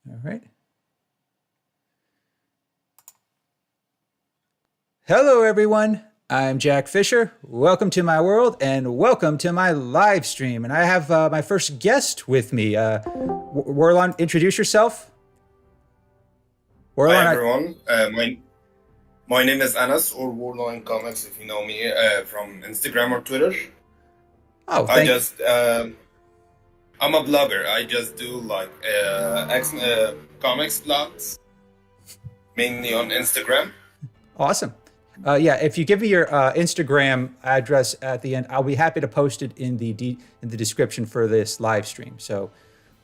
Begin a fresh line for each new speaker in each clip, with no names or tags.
All right. Hello, everyone. I'm Jack Fisher. Welcome to my world and welcome to my live stream. And I have my first guest with me. Warlon, introduce yourself.
Hi
Warlon,
everyone. My name is Anas or warlioncomics if you know me from Instagram or Twitter.
oh,
I
thank
just I'm a blogger. I just do like comics blogs mainly on Instagram.
Awesome. Yeah, if you give me your Instagram address at the end, I'll be happy to post it in in the description for this live stream. So,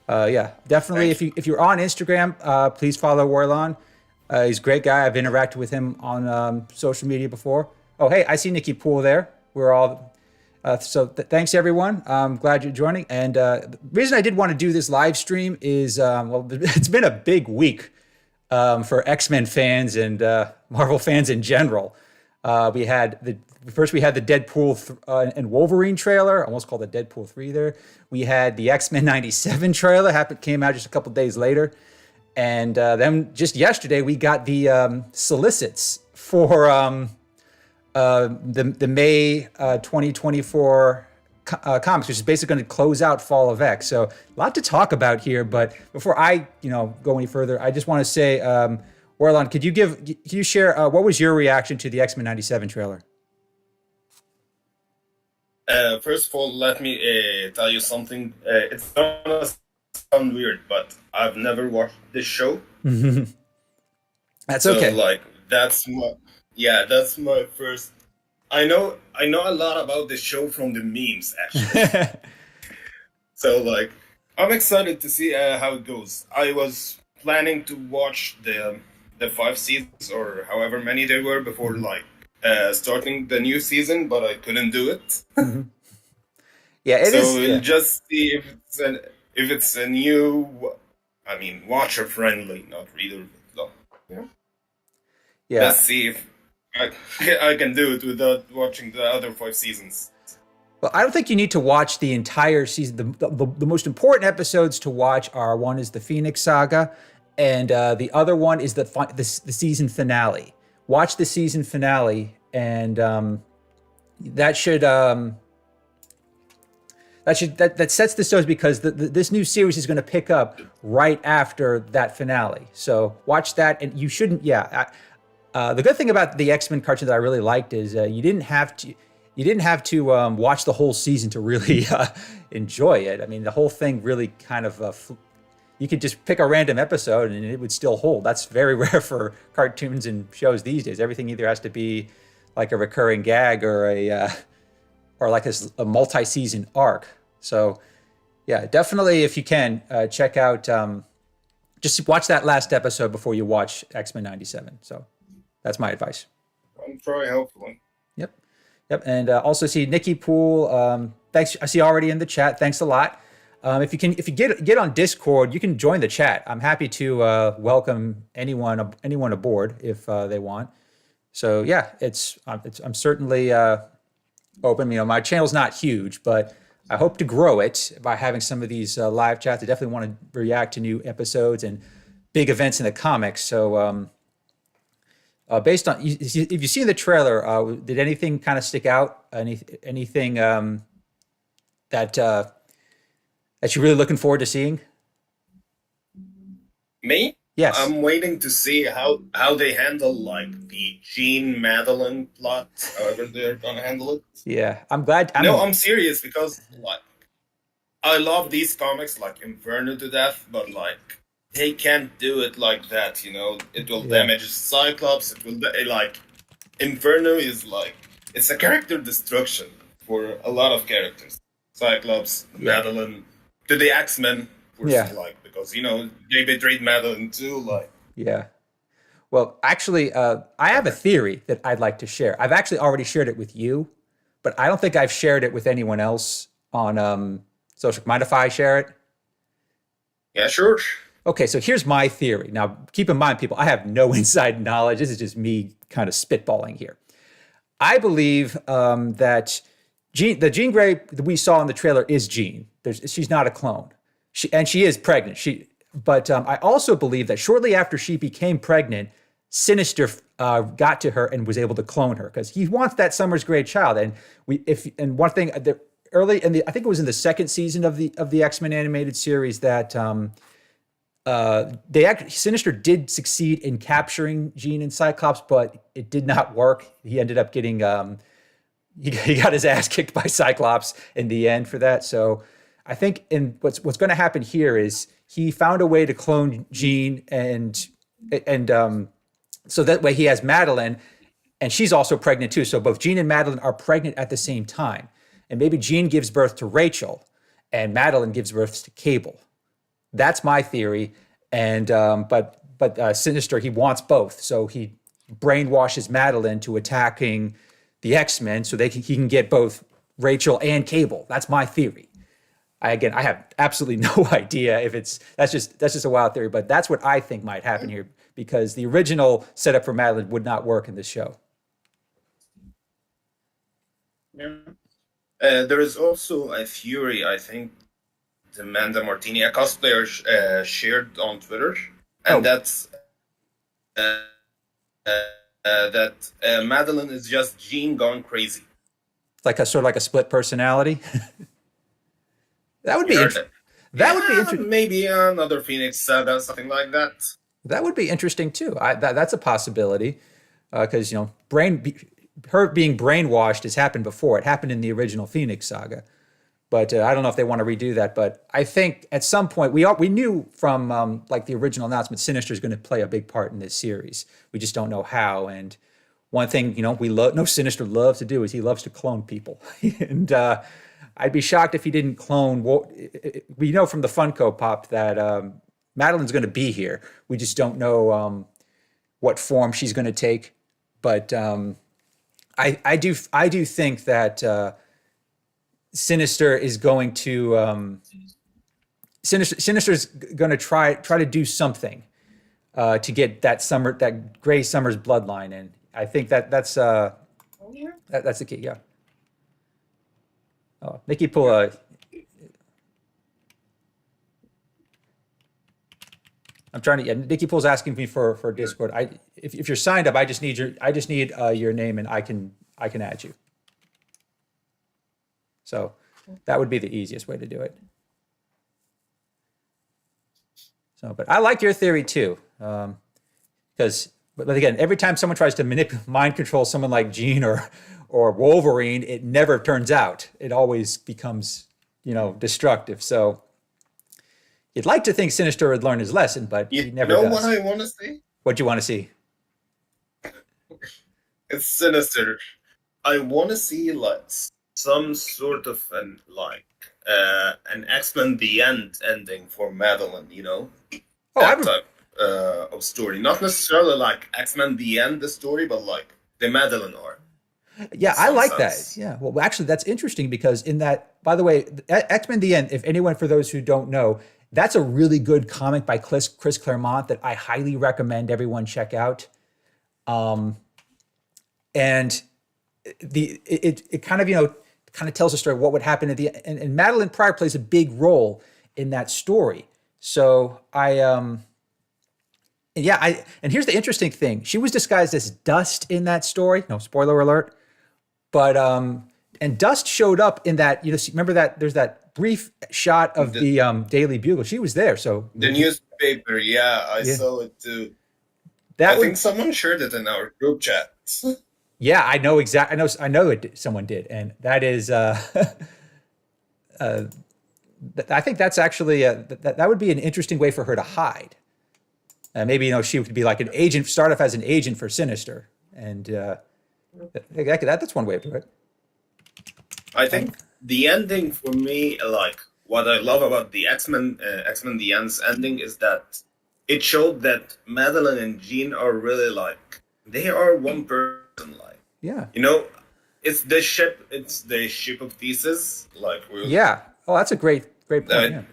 yeah, definitely.
Thank you.
If you're on Instagram, please follow Warlon. He's a great guy. I've interacted with him on social media before. Oh, hey, I see Nikki Poole there. We're all thanks everyone. I'm glad you're joining. And the reason I did want to do this live stream is well, it's been a big week for X-Men fans and Marvel fans in general. We had we had the Deadpool and Wolverine trailer. I almost called it Deadpool 3 there. We had the X-Men 97 trailer. Came out just a couple days later. And then just yesterday, we got the solicits for the May 2024 comics, which is basically going to close out Fall of X. So a lot to talk about here. But before I go any further, I just want to say, Orlon, can you share what was your reaction to the X-Men 97 trailer?
First of all, let me tell you something. It's gonna sound weird, but I've never watched this show.
That's
So
okay.
like that's my first. I know a lot about the show from the memes actually. So like I'm excited to see how it goes. I was planning to watch the 5 seasons or however many there were before like starting the new season, but I couldn't do it.
Yeah, it
So
is.
we'll
Yeah.
just see if it's a new, I mean, watcher friendly, not reader. No. Yeah.
Yeah.
Let's see if I, I can do it without watching the other 5 seasons.
Well, I don't think you need to watch the entire season. The most important episodes to watch are one is the Phoenix Saga, and the other one is the season finale. Watch the season finale, and that should that sets the stage because this new series is going to pick up right after that finale. So watch that, and you shouldn't. Yeah, the good thing about the X-Men cartoon that I really liked is you didn't have to watch the whole season to really enjoy it. I mean, the whole thing really kind of you could just pick a random episode and it would still hold. That's very rare for cartoons and shows these days. Everything either has to be like a recurring gag or or like a multi-season arc. So yeah, definitely if you can check out, just watch that last episode before you watch X-Men 97. So that's my advice.
I'm trying, hopefully.
Yep. Yep. And also see Nikki Poole. Thanks. I see already in the chat. Thanks a lot. If you get on Discord, you can join the chat. I'm happy to welcome anyone aboard if they want. So yeah, I'm certainly open. My channel's not huge, but I hope to grow it by having some of these live chats. I definitely want to react to new episodes and big events in the comics. So based on if you've seen the trailer, did anything kind of stick out? Anything that that you're really looking forward to seeing?
Me?
Yes.
I'm waiting to see how they handle like the Jean Madeline plot, however they're gonna handle it.
Yeah, I'm glad.
No, I'm serious because like I love these comics like Inferno to death, but like they can't do it like that. It will damage Cyclops. It will like Inferno is like it's a character destruction for a lot of characters. Cyclops, Madeline, to the X-Men, like because they betrayed Madeline too. Like
yeah. Well, actually, I have a theory that I'd like to share. I've actually already shared it with you, but I don't think I've shared it with anyone else on social. Mind if I share it?
yeah, sure.
Okay, so here's my theory. Now, keep in mind, people, I have no inside knowledge. This is just me kind of spitballing here. I believe that the Jean Grey that we saw in the trailer is Jean. She's not a clone. She is pregnant. but I also believe that shortly after she became pregnant, Sinister got to her and was able to clone her because he wants that Summer's Grey child. And one thing early in the I think it was in the second season of the X-Men animated series that Sinister did succeed in capturing Jean and Cyclops, but it did not work. He ended up getting he got his ass kicked by Cyclops in the end for that. So I think what's going to happen here is he found a way to clone Jean and so that way he has Madeline, and she's also pregnant too. So both Jean and Madeline are pregnant at the same time, and maybe Jean gives birth to Rachel, and Madeline gives birth to Cable. That's my theory. And but Sinister, he wants both, so he brainwashes Madeline to attacking the X-Men so he can get both Rachel and Cable. That's my theory. I have absolutely no idea if that's just a wild theory, but that's what I think might happen here because the original setup for Madeline would not work in this show.
Yeah. There is also a theory, I think, Amanda Martini, a cosplayer, shared on Twitter, and that's that Madeline is just Jean gone crazy.
Like a sort of like a split personality. That would be interesting. That would be interesting.
Maybe another Phoenix Saga, something like that.
That would be interesting too. That's a possibility because her being brainwashed has happened before. It happened in the original Phoenix Saga, but I don't know if they want to redo that. But I think at some point we knew from like the original announcement, Sinister is going to play a big part in this series. We just don't know how. And one thing Sinister loves to do is he loves to clone people, and I'd be shocked if he didn't clone. We know from the Funko Pop that Madeline's going to be here. We just don't know what form she's going to take. But I do think that Sinister is going to Sinister's going to try to do something to get that Gray Summers bloodline in. I think that's the key. Yeah. Oh, Nikki pull I'm trying to. Yeah, Nikki Pool's asking me for Discord. If you're signed up, I just need your name and I can add you. So that would be the easiest way to do it. So, but I like your theory too, because but again, every time someone tries to mind control someone like Jean or Wolverine, it never turns out. It always becomes destructive. So. You'd like to think Sinister would learn his lesson, but he never does.
You know what I want to see?
What do you want to see?
It's Sinister. I want to see like some sort of an X-Men The End ending for Madeline. That type of story. Not necessarily like X-Men The End the story, but like the Madeline arc.
Yeah, I like that. Yeah. Well, actually, that's interesting because in that, by the way, X-Men The End. If anyone, for those who don't know. That's a really good comic by Chris Claremont that I highly recommend everyone check out. And it kind of tells a story of what would happen at the end. And Madeline Pryor plays a big role in that story. So and here's the interesting thing. She was disguised as Dust in that story. No spoiler alert. But and Dust showed up in that, remember that there's that brief shot of the Daily Bugle. She was there. So
the newspaper, I saw it too. I think someone shared it in our group chat.
Yeah, I know exactly. I know someone did, and that is. I think that's actually that would be an interesting way for her to hide. Maybe she could be like an agent, start off as an agent for Sinister, and that's one way to do it.
I think the ending for me, like what I love about the X-Men The End's ending is that it showed that Madeline and Jean are really like they are one person. Like it's the ship of pieces. Like
oh, that's a great point.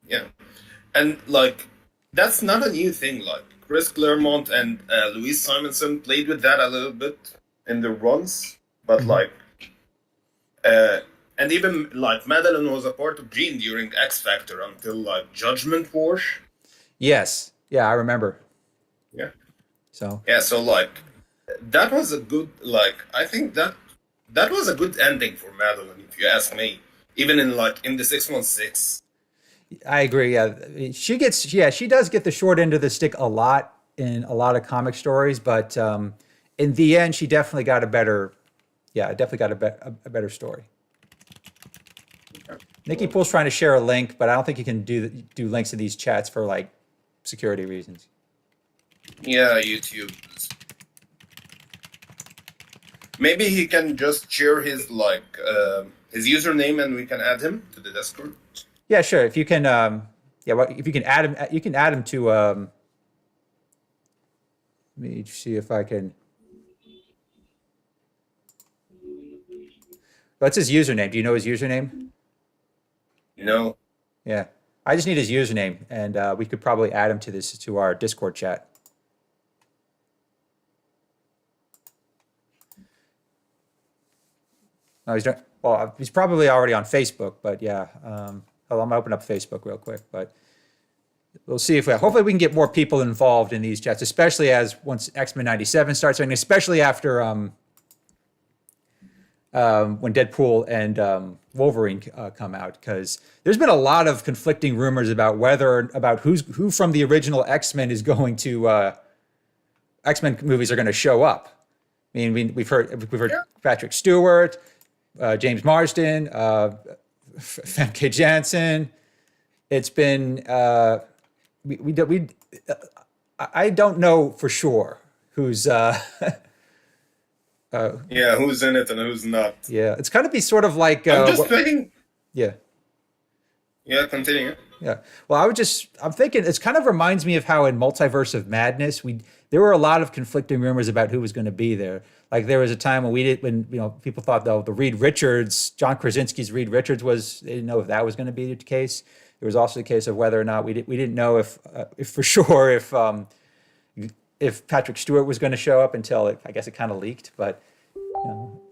Yeah, and like that's not a new thing. Like Chris Claremont and Louise Simonson played with that a little bit in the runs, but like. And even like Madeline was a part of Jean during X Factor until like Judgment Wars.
Yes. Yeah, I remember.
Yeah.
So
Yeah, so like that was a good I think that was a good ending for Madeline, if you ask me. Even in the 616.
I agree. Yeah, she does get the short end of the stick a lot in a lot of comic stories, but in the end, she definitely got a better, a better story. Nikki Pool's trying to share a link, but I don't think you can do links to these chats for like security reasons.
Yeah, YouTube. Maybe he can just share his his username and we can add him to the Discord.
Yeah, sure. If you can, if you can add him, you can add him to. Let me see if I can. What's his username? Do you know his username?
No.
Yeah, I just need his username, and we could probably add him to our Discord chat. Oh, he's probably already on Facebook, but yeah. I'm gonna open up Facebook real quick, but we'll see if hopefully we can get more people involved in these chats, especially once X-Men 97 starts, and especially after when Deadpool and Wolverine come out, because there's been a lot of conflicting rumors about who from the original X-Men is going to X-Men movies are going to show up. I mean, we've heard Patrick Stewart, James Marsden, Femke Janssen. It's been I don't know for sure who's
who's in it and who's not.
Yeah, it's kind of be sort of like
I'm just thinking.
Yeah.
Yeah, continue.
Yeah. Well, I'm thinking it kind of reminds me of how in Multiverse of Madness there were a lot of conflicting rumors about who was going to be there. Like there was a time when people thought the Reed Richards, John Krasinski's Reed Richards they didn't know if that was going to be the case. There was also the case of whether or not we didn't know if for sure if Patrick Stewart was going to show up until I guess it kind of leaked, but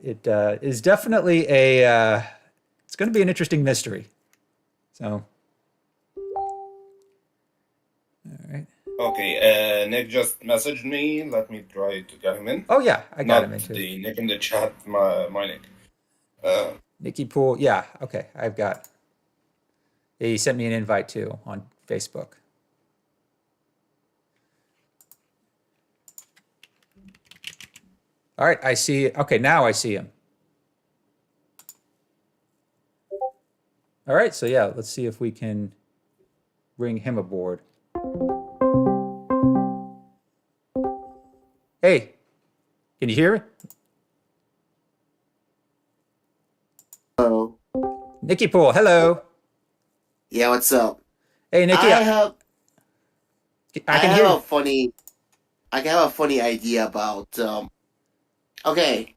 it is definitely it's going to be an interesting mystery. So. All right.
Okay, Nick just messaged me. Let me try to get him in.
Oh yeah, I got him in too.
The Nick in the chat, my Nick.
Nikki Pool, yeah, okay, I've got. He sent me an invite too on Facebook. All right, I see. Okay, now I see him. All right, so yeah, let's see if we can bring him aboard. Hey, can you hear me?
Hello.
Nikki Pool, hello.
Yeah, what's up?
Hey, Nikki.
I have
a
funny idea about okay.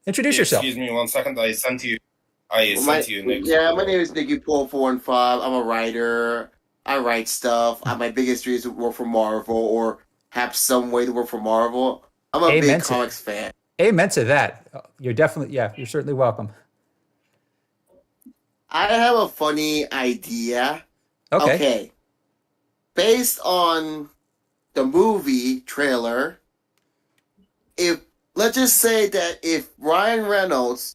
Introduce yourself.
Excuse me 1 second. I sent you Nick.
Yeah, my name is Nicky Pool 415. I'm a writer. I write stuff. My biggest dream is to work for Marvel or have some way to work for Marvel. I'm a big comics fan.
Amen to that. You're certainly welcome.
I have a funny idea.
Okay.
Based on the movie trailer, let's just say that if Ryan Reynolds,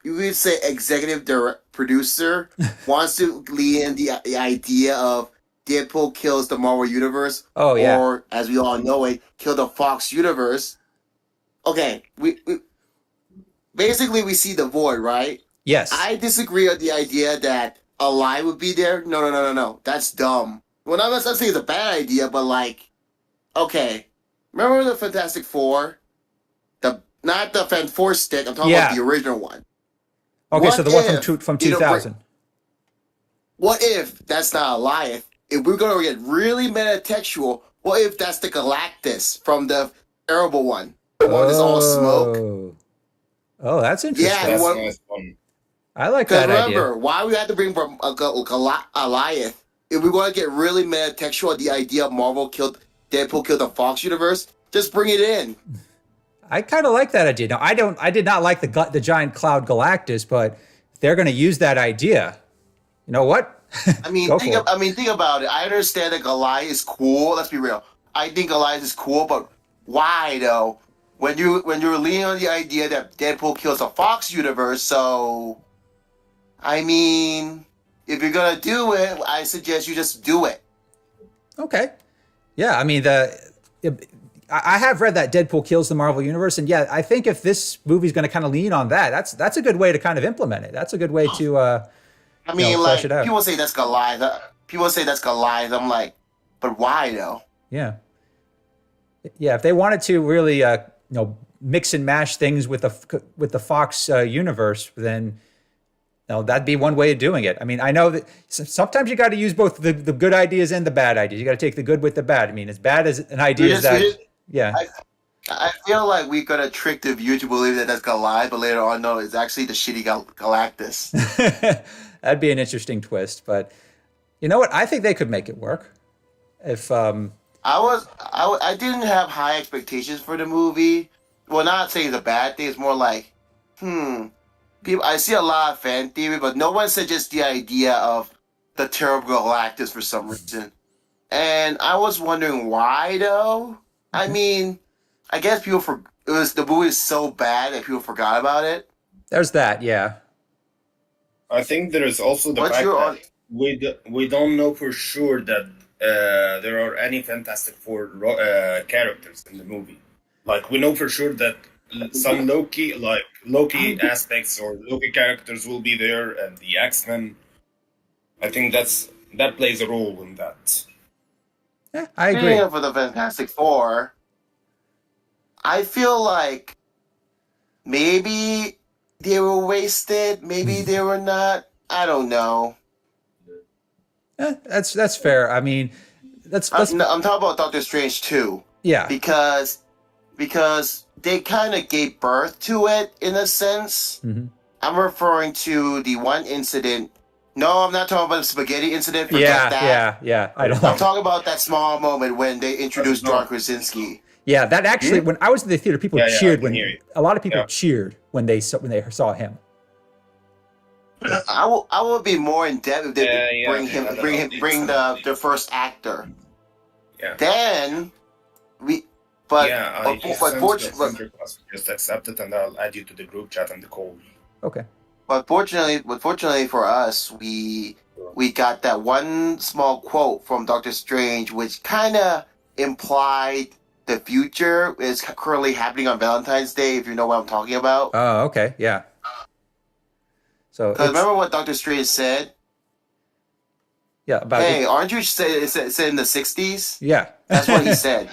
you could say executive producer, wants to lead in the idea of Deadpool kills the Marvel Universe, or as we all know it, kill the Fox Universe. Okay, we basically see the Void, right?
Yes.
I disagree with the idea that Alive would be there. No. That's dumb. Well, I'm not saying it's a bad idea, but okay. Remember the Fantastic Four? Not the Fan Four stick. I'm talking about the original one.
Okay, so the one from 2000.
What if that's not Goliath? If we're going to get really metatextual, what if that's the Galactus from the terrible one? The one that's all smoke?
Oh, that's interesting.
Yeah,
that's nice one.
I like that idea.
Because remember, why we had to bring from Goliath? If we want to get really metatextual, the idea of Deadpool killed the Fox universe, just bring it in.
I kind of like that idea. Now, I did not like the giant cloud Galactus, but if they're going to use that idea, you know what?
I mean, think about it. I understand that Goliath is cool. Let's be real. I think Goliath is cool, but why though? When you're leaning on the idea that Deadpool kills the Fox universe, so I mean, if you're gonna do it, I suggest you just do it.
Okay. Yeah, I mean I have read that Deadpool kills the Marvel universe, and yeah, I think if this movie's going to kind of lean on that, that's a good way to kind of implement it. That's a good way to
I mean,
flesh it out.
People say that's Goliath. People say that's Goliath. I'm like, but why though?
Yeah. Yeah, if they wanted to really mix and mash things with the Fox universe, then that'd be one way of doing it. I mean, I know that sometimes you got to use both the good ideas and the bad ideas. You got to take the good with the bad. I mean, as bad as an idea as that. Yeah.
I feel like we're gonna trick the viewer to believe that that's Goliath, but later on, no, it's actually the shitty Galactus.
That'd be an interesting twist, but you know what? I think they could make it work. If
I didn't have high expectations for the movie. Well, not saying it's a bad thing. It's more like, people. I see a lot of fan theory, but no one suggests the idea of the terrible Galactus for some reason. And I was wondering why, though. I mean, I guess the movie is so bad that people forgot about it.
There's that, yeah.
I think there is also the fact that we don't know for sure that there are any Fantastic Four characters in the movie. Like, we know for sure that some Loki aspects or Loki characters will be there, and the X-Men. I think that plays a role in that.
Yeah, I agree.
For the Fantastic Four, I feel like maybe they were wasted, maybe they were not. I don't know.
That's fair. I mean, I'm
talking about Doctor Strange too.
Yeah,
because they kind of gave birth to it in a sense.
Mm-hmm.
I'm referring to the one incident. No, I'm not talking about the spaghetti incident.
Yeah.
I'm talking about that small moment when they introduced John Krasinski.
Yeah, that actually, when I was in the theater, people cheered a lot of people cheered when they saw him.
I would be more in depth if they bring the first actor.
Yeah.
Then
unfortunately, just accept it, and I'll add you to the group chat and the call.
Okay.
But fortunately for us, we got that one small quote from Doctor Strange, which kind of implied the future is currently happening on Valentine's Day. If you know what I'm talking about.
Oh, okay, yeah. So
remember what Doctor Strange said?
Yeah, about
aren't you said in the 60s?
Yeah,
that's what he said.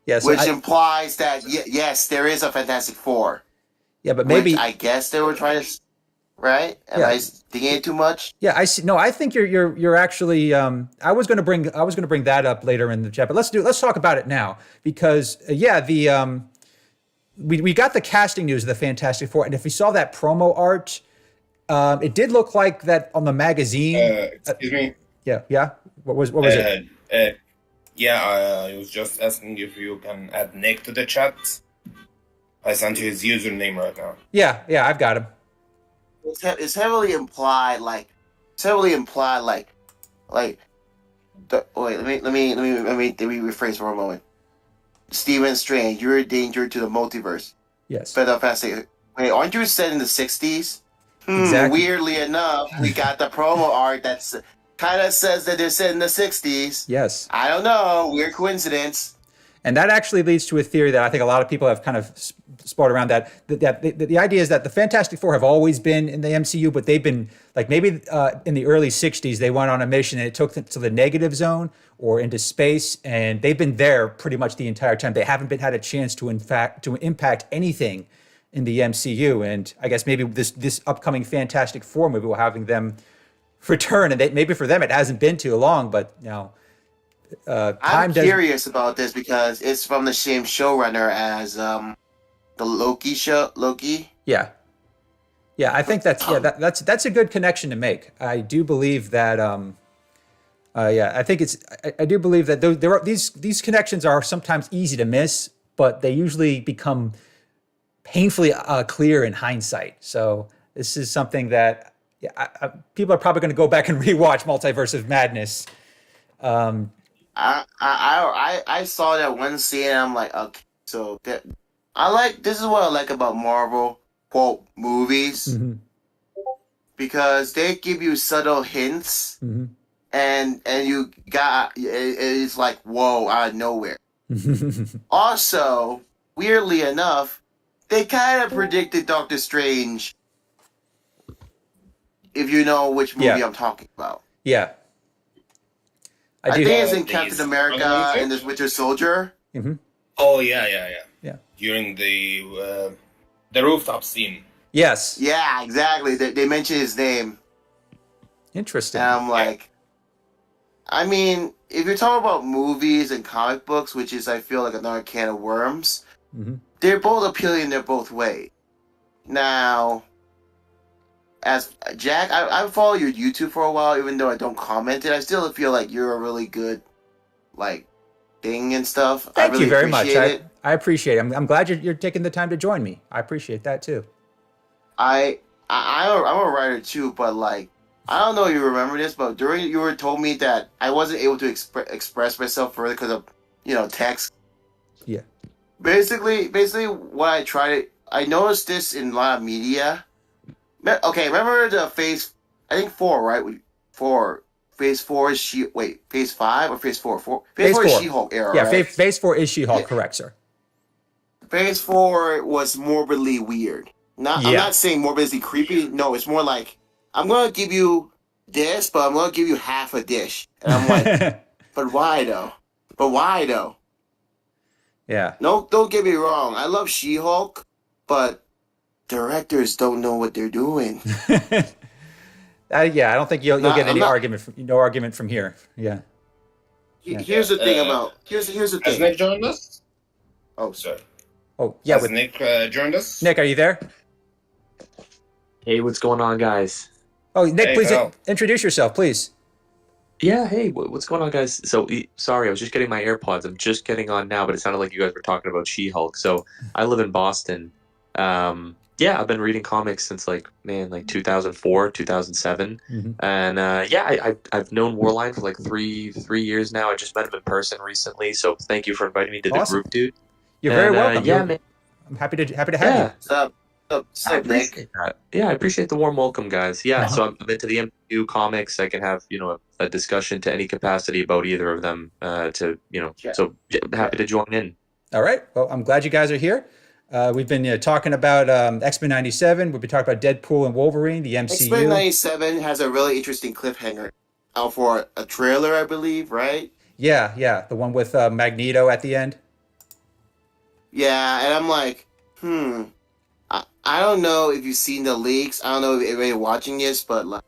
Yes,
which implies that yes, there is a Fantastic Four.
Yeah, but maybe
I guess they were trying to, right? Am I thinking it too much?
Yeah, I see. No, I think you're actually. I was going to bring that up later in the chat, but let's talk about it now because we got the casting news of the Fantastic Four, and if we saw that promo art, it did look like that on the magazine.
Excuse me.
Yeah. What was it?
I was just asking if you can add Nick to the chat. I sent you his username right now.
Yeah, I've got him.
It's heavily implied, like. Wait, let me rephrase for a moment. Stephen Strange, you're a danger to the multiverse.
Yes.
Fantastic. Wait, aren't you set in the 60s?
Exactly.
Weirdly enough, we got the promo art that's kind of says that they're set in the 60s.
Yes.
I don't know. Weird coincidence.
And that actually leads to a theory that I think a lot of people have kind of sport around that the idea is that the Fantastic Four have always been in the MCU, but they've been like maybe in the early 60s, they went on a mission and it took them to the negative zone or into space. And they've been there pretty much the entire time. They haven't had a chance to impact anything in the MCU. And I guess maybe this upcoming Fantastic Four movie will having them return. And maybe for them, it hasn't been too long, but
I'm curious about this because it's from the same showrunner as the Loki show. Loki.
Yeah, I think that's a good connection to make. I do believe that. I think I do believe that these connections are sometimes easy to miss but they usually become painfully clear in hindsight. So this is something that people are probably going to go back and rewatch Multiverse of Madness.
I saw that one scene and I'm like, okay, so this is what I like about Marvel quote movies because they give you subtle hints and you got it's like whoa out of nowhere. Also, weirdly enough, they kind of predicted Doctor Strange. If you know which movie I'm talking about.
Yeah.
I think it's in Captain America and this Winter Soldier.
Oh yeah. During the rooftop scene.
Yes.
Yeah, exactly. They mention his name.
Interesting.
And I'm like, I mean, if you're talking about movies and comic books, which is I feel like another can of worms, they're both appealing in their both ways. Now, as Jack, I follow your YouTube for a while, even though I don't comment it. I still feel like you're a really good, thing and stuff.
Thank
you
very much. I appreciate it. I'm glad you're taking the time to join me. I appreciate that too.
I'm a writer too, but I don't know if you remember this, but you were told me that I wasn't able to express myself further because of text.
Yeah. Basically,
what I noticed this in a lot of media. Okay, remember the phase? I think 4, right? Phase 4 is phase 5 or phase 4? Phase 4 is She-Hulk era.
Yeah,
right?
phase 4 is She-Hulk, correct, sir.
Phase 4 was morbidly weird. I'm not saying morbidly creepy. No, it's more like I'm gonna give you this, but I'm gonna give you half a dish, and I'm like, but why though?
Yeah.
No, don't get me wrong. I love She-Hulk, but directors don't know what they're doing.
I don't think you'll get any argument from here. Yeah.
Here's the thing about here's the thing.
Has Nick joined us?
Oh, sorry.
Oh yeah.
Has Nick joined us?
Nick, are you there?
Hey, what's going on, guys?
Oh, Nick,
hey,
please
pal.
Introduce yourself, please.
Yeah, hey, what's going on, guys? So, sorry, I was just getting my AirPods. I'm just getting on now, but it sounded like you guys were talking about She-Hulk. So, I live in Boston. I've been reading comics since 2004, 2007, and I've known Warline for three years now. I just met him in person recently, so thank you for inviting me to the group, dude.
You're very welcome.
Man.
I'm happy to have you.
What's up?
I appreciate that. Yeah, I appreciate the warm welcome, guys. Yeah, so I'm into the MCU comics. I can have a discussion to any capacity about either of them. So happy to join in.
All right. Well, I'm glad you guys are here. We've been talking about X-Men 97. We've been talking about Deadpool and Wolverine, the MCU.
X-Men 97 has a really interesting cliffhanger out for a trailer, I believe, right?
Yeah. The one with Magneto at the end.
Yeah, and I'm like, I don't know if you've seen the leaks. I don't know if anybody watching this, but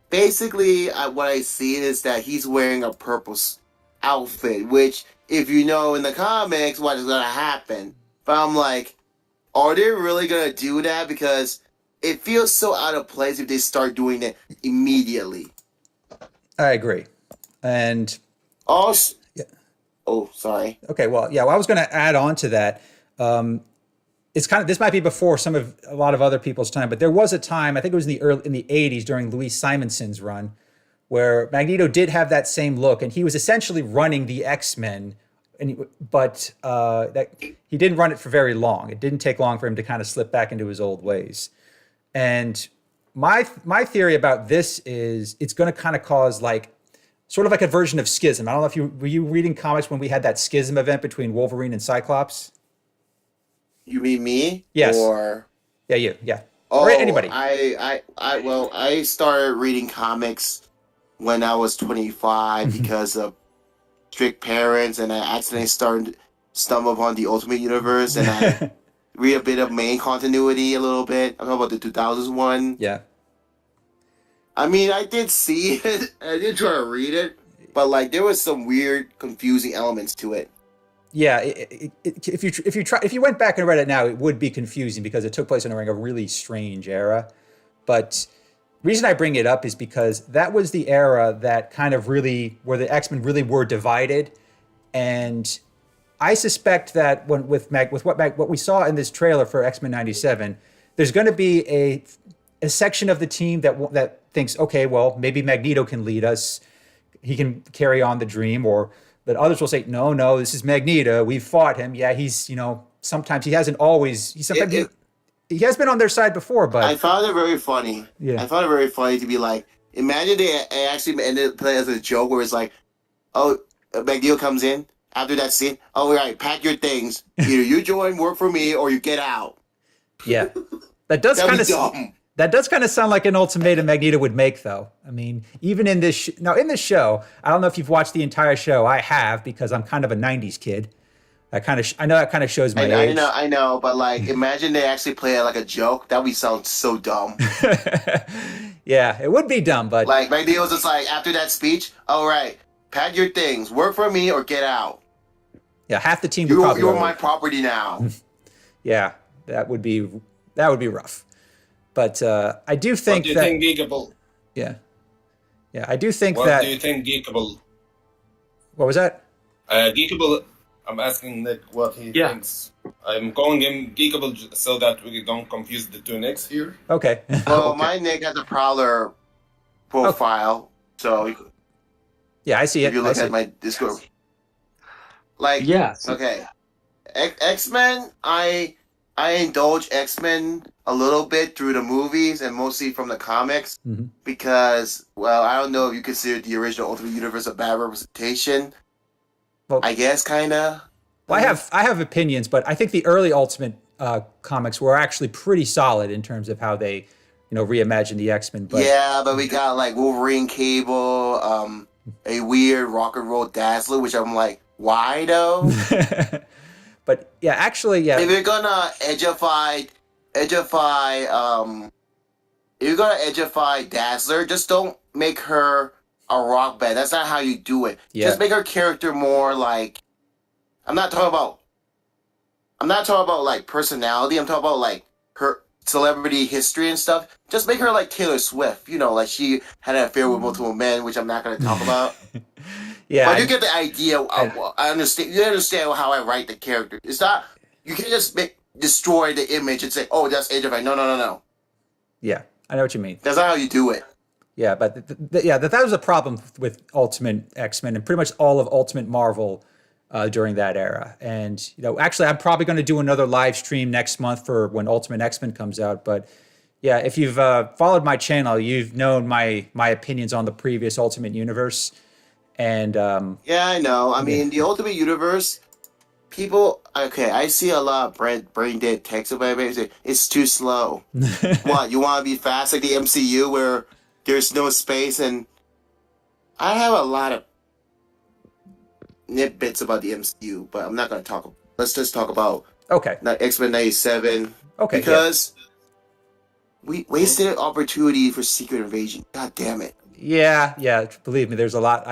basically what I see is that he's wearing a purple outfit, which, if you know in the comics what is going to happen. But I'm like, are they really going to do that? Because it feels so out of place if they start doing it immediately.
I agree. And
also, oh, sorry.
Okay, well, I was going to add on to that. It's this might be before a lot of other people's time, but there was a time, I think it was in the 80s during Louise Simonson's run, where Magneto did have that same look, and he was essentially running the X-Men, but he didn't run it for very long. It didn't take long for him to kind of slip back into his old ways. And my theory about this is it's going to kind of cause sort of like a version of Schism. I don't know if were you reading comics when we had that Schism event between Wolverine and Cyclops?
You mean me?
Yes.
Or
you? Yeah.
Oh,
or anybody.
I started reading comics when I was 25 because of strict parents, and I accidentally stumbled upon the Ultimate Universe, and I read a bit of main continuity a little bit. I'm talking about the 2000s one.
Yeah.
I mean, I did see it. I did try to read it, but there was some weird, confusing elements to it.
Yeah, if you went back and read it now, it would be confusing because it took place during a really strange era. But the reason I bring it up is because that was the era that kind of really, where the X-Men really were divided. And I suspect that with what we saw in this trailer for X-Men '97, there's going to be a section of the team that thinks, okay, well, maybe Magneto can lead us. He can carry on the dream, or that others will say, no, this is Magneto. We've fought him. Yeah, he's, sometimes he hasn't always. He has been on their side before, but
I found it very funny.
Yeah.
I found it very funny to be like, imagine they actually ended up playing as a joke where it's like, oh, Magneto comes in after that scene. Oh, right, pack your things. Either you join, work for me, or you get out.
Yeah, that does kind of
dumb.
That does kind of sound like an ultimatum Magneto would make, though. I mean, even in this in this show, I don't know if you've watched the entire show. I have, because I'm kind of a '90s kid. I know that kind of shows my age.
I know, but like, imagine they actually play it like a joke. That would sound so dumb.
Yeah, it would be dumb, but
like Magneto's just like, after that speech, all right, pack your things, work for me, or get out.
Yeah, half the team would probably
you're my property now.
Yeah, that would be rough. But I do think
what do you think, Geekable?
Yeah, I do think
what
that.
What do you think, Geekable?
What was that?
Geekable. I'm asking Nick what he thinks. I'm calling him Geekable so that we don't confuse the two Nicks here.
Okay.
Well, my Nick has a Prowler profile, so
yeah, I see it.
If you look at my Discord, like, okay, X-Men, I indulge X-Men a little bit through the movies and mostly from the comics because, well, I don't know if you consider the original Ultimate Universe a bad representation. Well, I guess kind of.
Well, I have opinions, but I think the early Ultimate comics were actually pretty solid in terms of how they, reimagined the X-Men. But
yeah, but we got like Wolverine, Cable, a weird rock and roll Dazzler, which I'm like, why though?
But yeah, actually, yeah.
If you're gonna edgify Dazzler, just don't make her a rock band. That's not how you do it. Yeah. Just make her character more like. I'm not talking about like personality. I'm talking about like her celebrity history and stuff. Just make her like Taylor Swift. Like she had an affair with multiple men, which I'm not going to talk about.
Yeah,
but you get the idea. I understand. You understand how I write the character. It's not. You can't just destroy the image and say, "Oh, that's Age of Fight." No.
Yeah, I know what you mean.
That's not how you do it.
Yeah, but that was a problem with Ultimate X-Men and pretty much all of Ultimate Marvel during that era. And actually, I'm probably going to do another live stream next month for when Ultimate X-Men comes out. But yeah, if you've followed my channel, you've known my opinions on the previous Ultimate Universe. And
yeah, I know. I mean, the Ultimate Universe, people. Okay, I see a lot of brain dead text about it. It's too slow. What, you want to be fast like the MCU where there's no space? And I have a lot of nitbits about the MCU, but I'm not going to talk. Let's just talk about X-Men '97. Okay, because we wasted an opportunity for Secret Invasion. God damn it.
Yeah. Believe me, there's a lot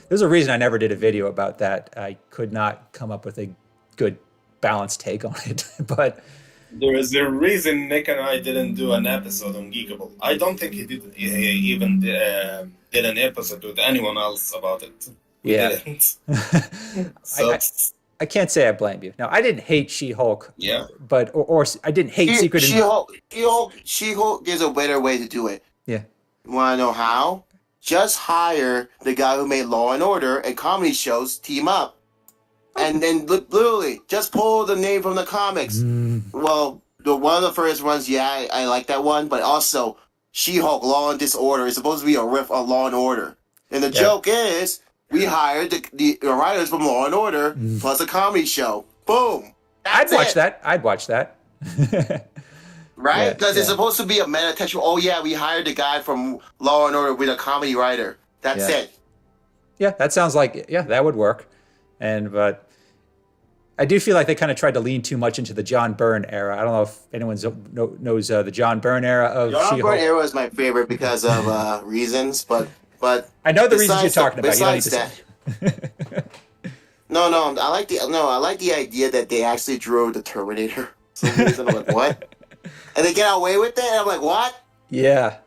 there's a reason I never did a video about that. I could not come up with a good balanced take on it. But
there is a reason Nick and I didn't do an episode on Geekable. I don't think he even did an episode with anyone else about it.
Yeah. So I can't say I blame you. Now, I didn't hate She-Hulk.
Yeah.
But or I didn't hate Secret
Invasion. She-Hulk is a better way to do it.
Yeah.
You want to know how? Just hire the guy who made Law and Order and comedy shows, team up. And then literally just pull the name from the comics. Well, one of the first ones, I like that one, but also She-Hulk Law and Disorder is supposed to be a riff on Law and Order. And the joke is we hired the writers from Law and Order plus a comedy show. Boom.
I'd watch that.
Right? Because it's supposed to be a meta textual. Oh yeah, we hired the guy from Law and Order with a comedy writer. That's it.
Yeah, that sounds like that would work. But I do feel like they kind of tried to lean too much into the John Byrne era. I don't know if anyone knows the John Byrne era of She-Hulk.
John Byrne era is my favorite because of reasons, but
I know the reasons you're talking about. You don't need to say.
No, I like the idea that they actually drew the Terminator. For some reason, I'm like, what? And they get away with it. And I'm like, what?
Yeah,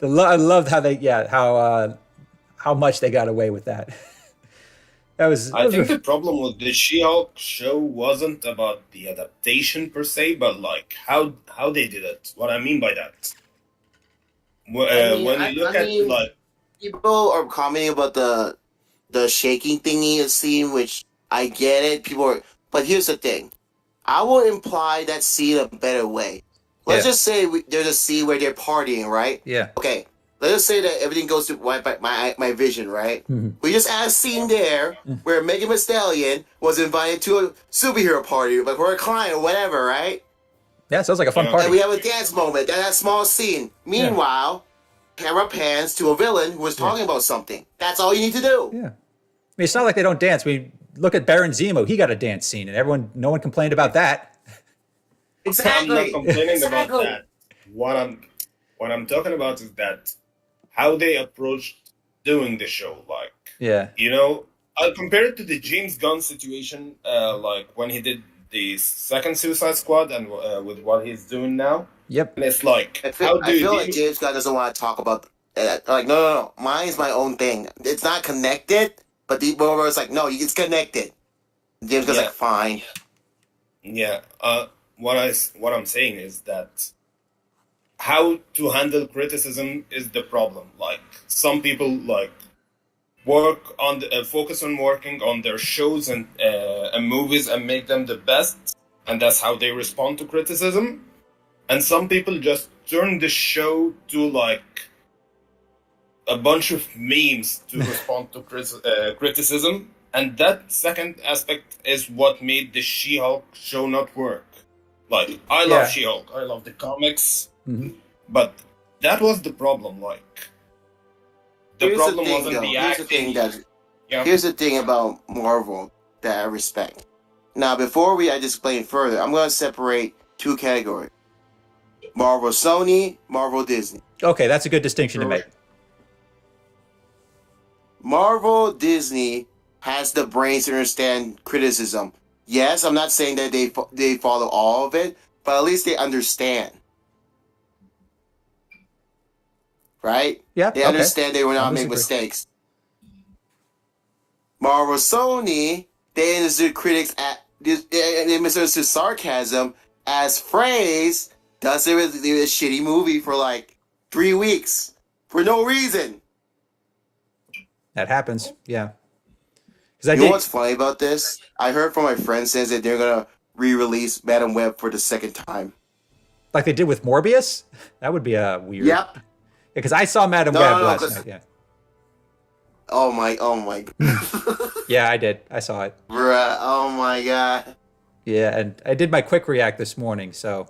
I loved how how much they got away with that.
I think the problem with the She-Hulk show wasn't about the adaptation per se, but like how they did it. What I mean by that, when you look at like
people are commenting about the shaking thingy scene, which I get it. People are, but here's the thing: I will imply that scene a better way. Let's just say there's a scene where they're partying, right?
Yeah.
Okay. Let's just say that everything goes to my vision, right?
Mm-hmm.
We just add a scene there where Megan Thee Stallion was invited to a superhero party, like for a client or whatever, right?
Yeah, it sounds like a fun party.
And we have a dance moment. That small scene. Meanwhile, camera pans to a villain who is talking about something. That's all you need to do.
Yeah. I mean, it's not like they don't dance. We look at Baron Zemo. He got a dance scene, and no one complained about that.
Exactly.
I'm not complaining about that. What I'm talking about is that how they approached doing the show. Like, you know, I'll compare it to the James Gunn situation, like when he did the second Suicide Squad and with what he's doing now.
Yep.
And it's like,
I feel like James Gunn doesn't want to talk about like, no. Mine's my own thing. It's not connected, but the it's like, no, it's connected. James Gunn's like, fine.
Yeah. What I'm saying is that how to handle criticism is the problem. Like, some people like work on focus on working on their shows and movies and make them the best, and that's how they respond to criticism. And some people just turn the show to like a bunch of memes to respond to criticism, and that second aspect is what made the She-Hulk show not work. Like, I love She-Hulk, I love the comics, but that was the problem. Like, the problem wasn't the acting.
Here's the thing about Marvel that I respect. Now, before I just explain further, I'm going to separate two categories: Marvel Sony, Marvel Disney.
Okay, that's a good distinction to make.
Marvel Disney has the brains to understand criticism. Yes, I'm not saying that they follow all of it, but at least they understand. Right?
Yeah.
They understand they were not making mistakes. Marvel Sony, they understood critics they misunderstood sarcasm as phrase. Does it was a shitty movie for like 3 weeks for no reason.
That happens. Yeah.
You know what's funny about this? I heard from my friend says that they're gonna re-release Madam Web for the second time,
like they did with Morbius. That would be a weird.
Yep.
Because I saw Madam Web last night. Yeah.
Oh my.
Yeah, I did. I saw it.
Bruh. Oh my god.
Yeah, and I did my quick react this morning. So.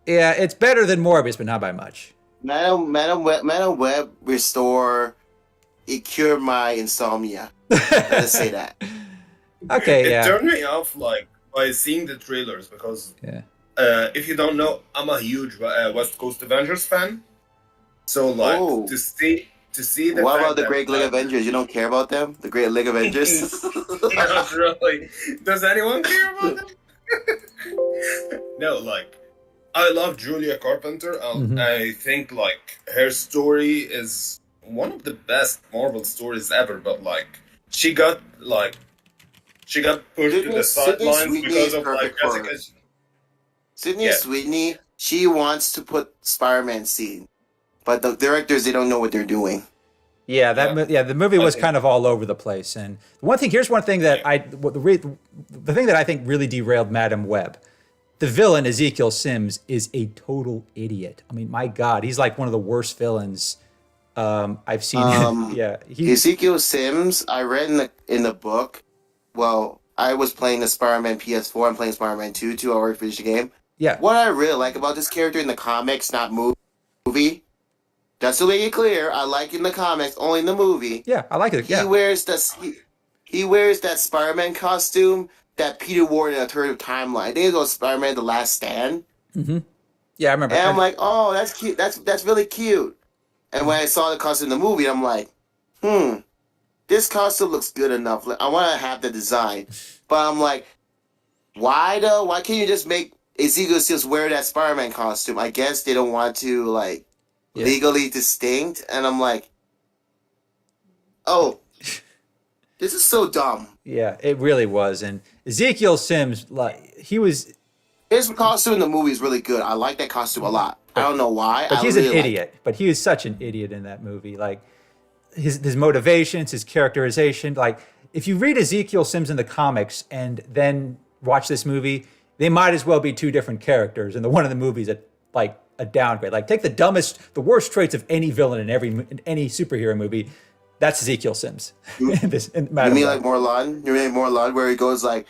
Yeah, it's better than Morbius, but not by much.
Madam Web restore. It cured my insomnia. Let's say that.
Okay,
It turned me off like by seeing the trailers because if you don't know, I'm a huge West Coast Avengers fan. So like to see the.
What about the Great League Avengers? You don't care about them? The Great League Avengers?
Not really. Does anyone care about them? No, like I love Julia Carpenter. I think like her story is one of the best Marvel stories ever, but like she got pushed to the sidelines because of like Jessica.
Sydney Sweeney, she wants to put Spider-Man scene, but the directors, they don't know what they're doing.
Yeah, the movie was kind of all over the place. And here's one thing that the thing that I think really derailed Madam Web. The villain, Ezekiel Sims, is a total idiot. I mean, my God, he's like one of the worst villains I've seen.
Ezekiel Sims, I read in the book. Well, I was playing the Spider-Man PS4. I'm playing Spider-Man 2 too. I already finished the game.
Yeah.
What I really like about this character in the comics, not movie. Just to make it clear, I like it in the comics, only in the movie.
Yeah, I like it. Yeah.
He wears that Spider-Man costume that Peter wore in a alternative timeline. I think it was Spider-Man: The Last Stand.
Mm-hmm. Yeah, I remember.
And I'm like, oh, that's cute. That's really cute. And when I saw the costume in the movie, I'm like, this costume looks good enough. I want to have the design. But I'm like, why though? Why can't you just make Ezekiel just wear that Spider-Man costume? I guess they don't want to like legally distinct. And I'm like, oh. This is so dumb.
Yeah, it really was. And Ezekiel Sims, like he was.
His costume in the movie is really good. I like that costume a lot. I don't know why.
But he's
really
an idiot. But he is such an idiot in that movie. Like his motivations, his characterization. Like if you read Ezekiel Sims in the comics and then watch this movie, they might as well be two different characters. And the one in the movie is like a downgrade. Like take the worst traits of any villain in any superhero movie. That's Ezekiel Sims.
You mean like Morlan? You mean Morlan, where he goes like,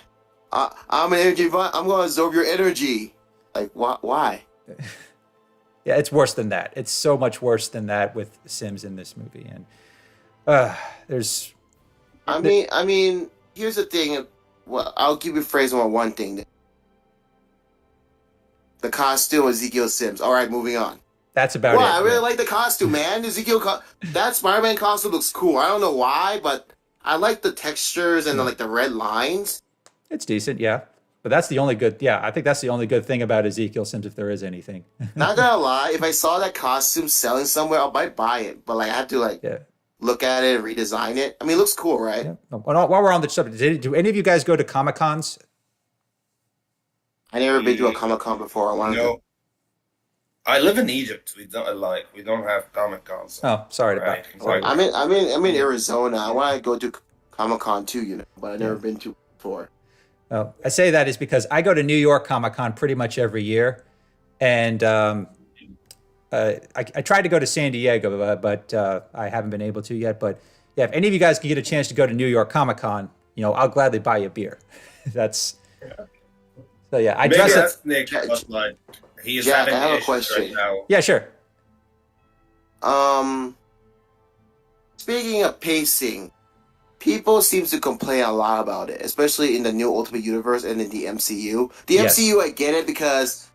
"I'm an energy. I'm going to absorb your energy." Like, why?
Yeah, it's worse than that. It's so much worse than that with Sims in this movie. And there's.
I mean, here's the thing. Well, I'll keep it phrasing on one thing. The costume of Ezekiel Sims. All right, moving on.
That's about it.
I really like the costume, man. That Spider-Man costume looks cool. I don't know why, but I like the textures and the red lines.
It's decent, yeah. But that's the only good. Yeah, I think that's the only good thing about Ezekiel Sims, if there is anything.
Not gonna lie, if I saw that costume selling somewhere, I might buy it. But I have to look at it and redesign it. I mean, it looks cool, right?
Yeah. While we're on the subject, do any of you guys go to Comic-Cons?
I never been to a Comic-Con before.
I live in Egypt. We don't have Comic-Con. So.
Oh, sorry
right.
about.
I'm in Arizona. I want to go to Comic-Con too, but I've never been to before.
Oh, I say that is because I go to New York Comic-Con pretty much every year, and I tried to go to San Diego, but I haven't been able to yet. But yeah, if any of you guys can get a chance to go to New York Comic-Con, I'll gladly buy you a beer. So yeah, I dress up.
Nick, but he is
Jack,
having
I have a
issues
question.
right now.
Yeah, sure.
Speaking of pacing, people seem to complain a lot about it, especially in the new Ultimate Universe and in the MCU. The MCU, I get it because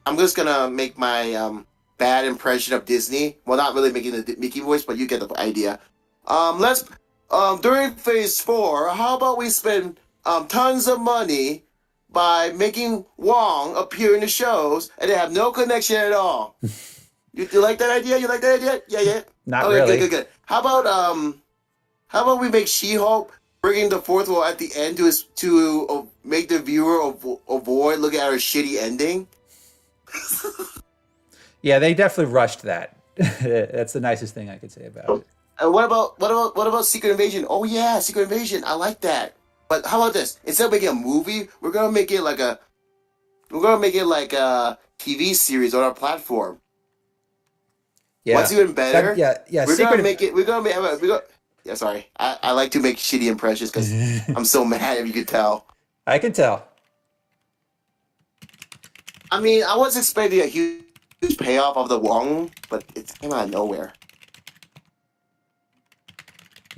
I'm just gonna make my bad impression of Disney. Well, not really making the Mickey voice, but you get the idea. Let's during Phase 4, how about we spend tons of money by making Wong appear in the shows and they have no connection at all? You like that idea? You like that idea? Yeah.
Not really.
Good. How about we make She-Hulk bringing the fourth wall at the end to make the viewer avoid looking at her shitty ending?
Yeah, they definitely rushed that. That's the nicest thing I could say about it.
And what about Secret Invasion? Oh yeah, Secret Invasion. I like that. But how about this? Instead of making a movie, we're gonna make it like a TV series on our platform.
Yeah.
What's even better?
Yeah.
Yeah, sorry. I like to make shitty impressions because I'm so mad, if you could tell.
I can tell.
I mean, I was expecting a huge payoff of the Wong, but it came out of nowhere.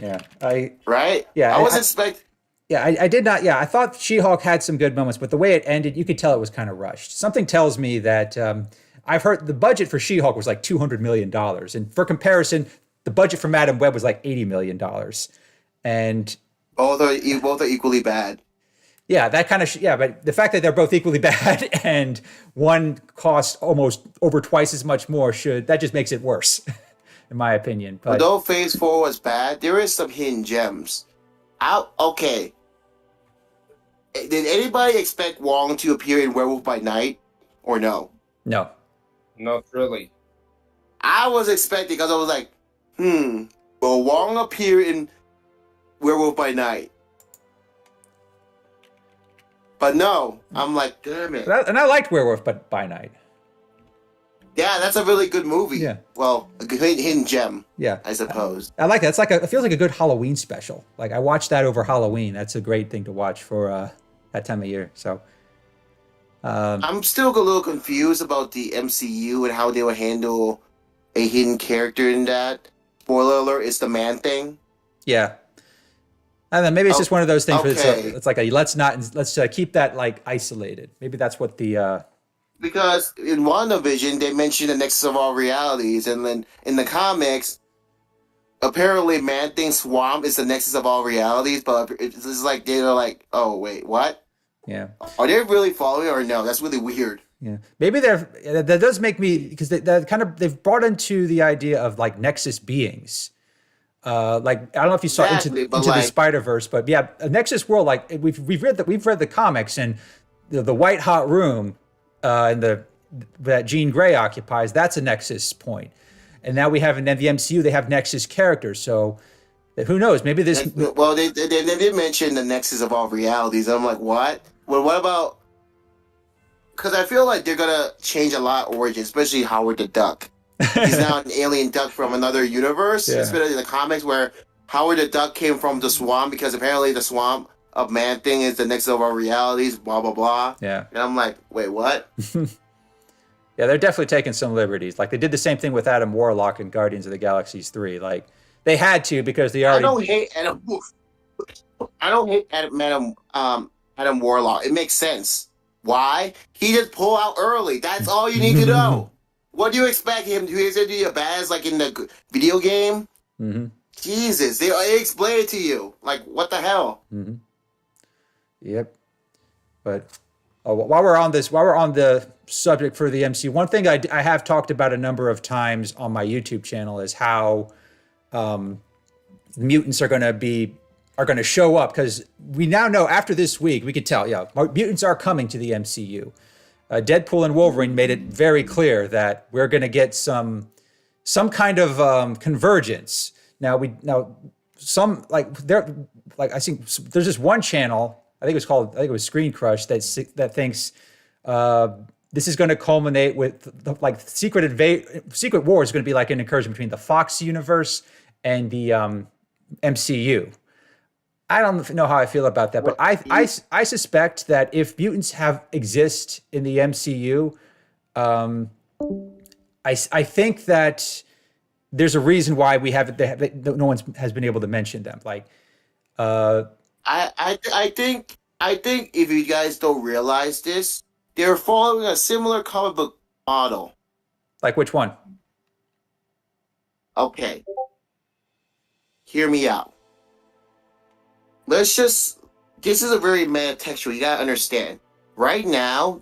Yeah.
Right?
Yeah.
I was expecting...
Yeah, I did not. Yeah, I thought She-Hulk had some good moments, but the way it ended, you could tell it was kind of rushed. Something tells me that I've heard the budget for She-Hulk was like $200 million. And for comparison, the budget for Madam Web was like $80 million. And
both are equally bad.
Yeah, that kind of but the fact that they're both equally bad and one costs almost over twice as much more that just makes it worse, in my opinion. But
although Phase 4 was bad, there is some hidden gems. Okay. Did anybody expect Wong to appear in Werewolf by Night, or no?
No.
Not really.
I was expecting, because I was like, will Wong appear in Werewolf by Night? But no, I'm like, damn it.
And I liked Werewolf by Night.
Yeah, that's a really good movie.
Yeah.
Well, a good hidden gem.
Yeah.
I suppose.
I like that. It feels like a good Halloween special. Like I watched that over Halloween. That's a great thing to watch for that time of year. So.
I'm still a little confused about the MCU and how they would handle a hidden character in that. Spoiler alert, it's the Man-Thing.
Yeah. And then maybe it's just one of those things where
Okay.
it's like let's keep that like isolated. Maybe that's what the
Because in WandaVision, they mentioned the nexus of all realities, and then in the comics, apparently Man-Thing Swamp is the nexus of all realities, but it's just like they're like, oh wait, what?
Yeah.
Are they really following or no? That's really weird.
Yeah. Maybe that does make me, because they've brought into the idea of like Nexus beings. Like I don't know if you saw
Exactly,
into the Spider-Verse, but yeah, a Nexus world. Like we've read the comics, and the white hot room and that Jean Grey occupies. That's a Nexus point. And now we have in the MCU they have Nexus characters. So who knows? Maybe this.
Well, they did mention the Nexus of all realities. I'm like, what? Well, what about? Because I feel like they're gonna change a lot of origins, especially Howard the Duck. He's now an alien duck from another universe.
Yeah.
Especially in the comics where Howard the Duck came from the swamp, because apparently the swamp of man thing is the Nexus of all realities. Blah blah blah.
Yeah.
And I'm like, wait, what?
Yeah, they're definitely taking some liberties. Like they did the same thing with Adam Warlock in Guardians of the Galaxies 3. Like they had to because they already.
I don't hate Adam Warlock. It makes sense. Why? He just pull out early. That's all you need to know. What do you expect him to do? Is it be a badass like in the video game?
Mm-hmm.
Jesus, they explain it to you. Like, what the hell?
Mm-hmm. Yep. But while we're on the subject for the MCU, one thing I have talked about a number of times on my YouTube channel is how mutants are going to show up, because we now know after this week we could tell, mutants are coming to the MCU. Deadpool and Wolverine made it very clear that we're going to get some kind of convergence. I think there's this one channel, I think it was Screen Crush, that thinks this is going to culminate with Secret War is going to be like an incursion between the Fox universe and the MCU. I don't know how I feel about that, but I suspect that if mutants exist in the MCU, I think that there's a reason why no one has been able to mention them. Like,
I think if you guys don't realize this, they're following a similar comic book model.
Like which one?
Okay, hear me out. This is a very metatextual. You gotta understand. Right now,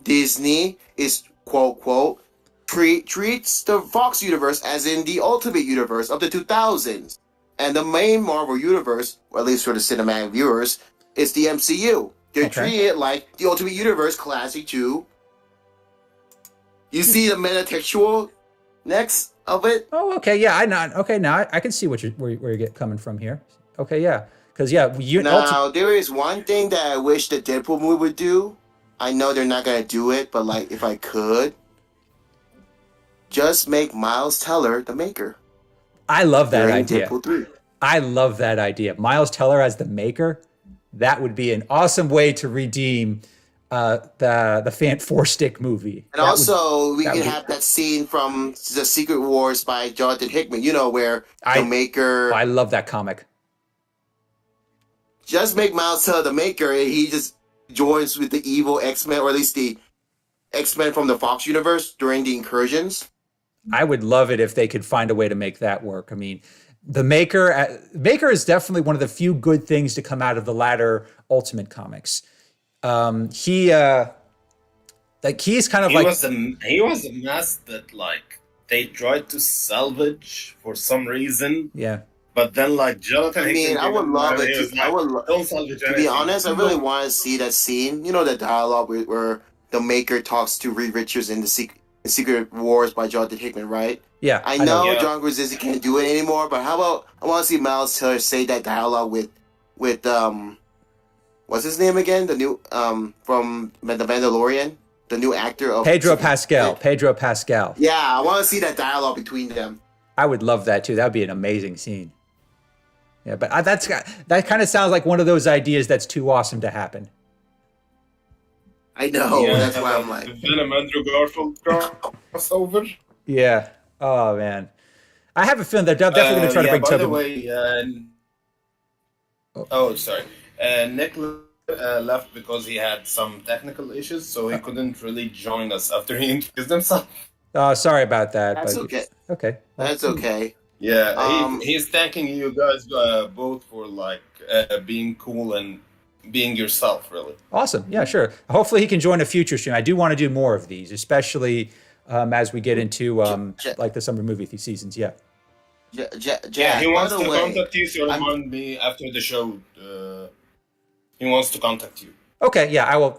Disney is quote quote treats the Fox universe as in the Ultimate Universe of the 2000s, and the main Marvel universe, or at least for the cinematic viewers, is the MCU. They're treating it like the Ultimate Universe Classic 2. You see the metatextual next of it?
Oh, okay, yeah, now I can see where you're coming from here. Okay, yeah. Because
now there is one thing that I wish the Deadpool movie would do. I know they're not gonna do it, but like if I could, just make Miles Teller the Maker.
I love that idea.
Deadpool 3.
I love that idea. Miles Teller as the Maker. That would be an awesome way to redeem the Fan 4-stick movie.
And we can have that scene from the Secret Wars by Jonathan Hickman. You know where the Maker.
I love that comic.
Just make Miles Teller the Maker, and he just joins with the evil X-Men, or at least the X-Men from the Fox universe during the incursions.
I would love it if they could find a way to make that work. I mean, the Maker is definitely one of the few good things to come out of the latter Ultimate comics. He's kind of
he was a mess that like they tried to salvage for some reason.
Yeah.
But then, like Jonathan,
I would love it. To be honest, I really want to see that scene. You know, the dialogue where the Maker talks to Reed Richards in the Secret Wars by Jonathan Hickman, right?
Yeah,
I know John Krasinski can't do it anymore, but how about I want to see Miles Teller say that dialogue with what's his name again? The new from The Mandalorian, the new actor of
Pedro Pascal. Pedro Pascal.
Yeah, I want to see that dialogue between them.
I would love that too. That would be an amazing scene. Yeah, but that kind of sounds like one of those ideas that's too awesome to happen.
I know. That's why I'm like
Venom Andrew Garfield crossover.
Yeah. Oh man, I have a feeling they're definitely going to try to bring
by
Tobey.
the way, sorry. Nick left because he had some technical issues, so he couldn't really join us after he introduced himself.
Sorry about that.
That's
but
okay.
Okay.
That's okay.
Yeah, he's thanking you guys both for like being cool and being yourself, really.
Awesome. Yeah, sure. Hopefully he can join a future stream. I do want to do more of these, especially as we get into like the summer movie seasons. Yeah.
Jack,
he wants
by
to
the way,
contact you, so remind me after the show. He wants to contact you.
Okay, yeah, I will.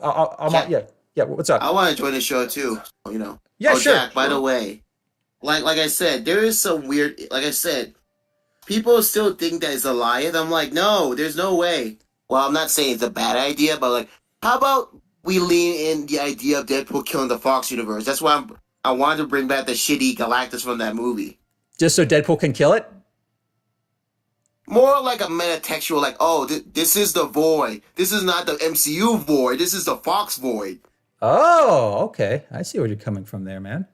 Yeah. What's up?
I want to join the show too. You know.
Yeah, sure.
Jack, by the way, like I said, there is some weird. Like I said, people still think that it's a lie, and I'm like, no, there's no way. Well, I'm not saying it's a bad idea, but like, how about we lean in the idea of Deadpool killing the Fox universe? That's why I wanted to bring back the shitty Galactus from that movie.
Just so Deadpool can kill it?
More like a metatextual, like, oh, this is the Void. This is not the MCU Void. This is the Fox Void.
Oh, okay. I see where you're coming from there, man.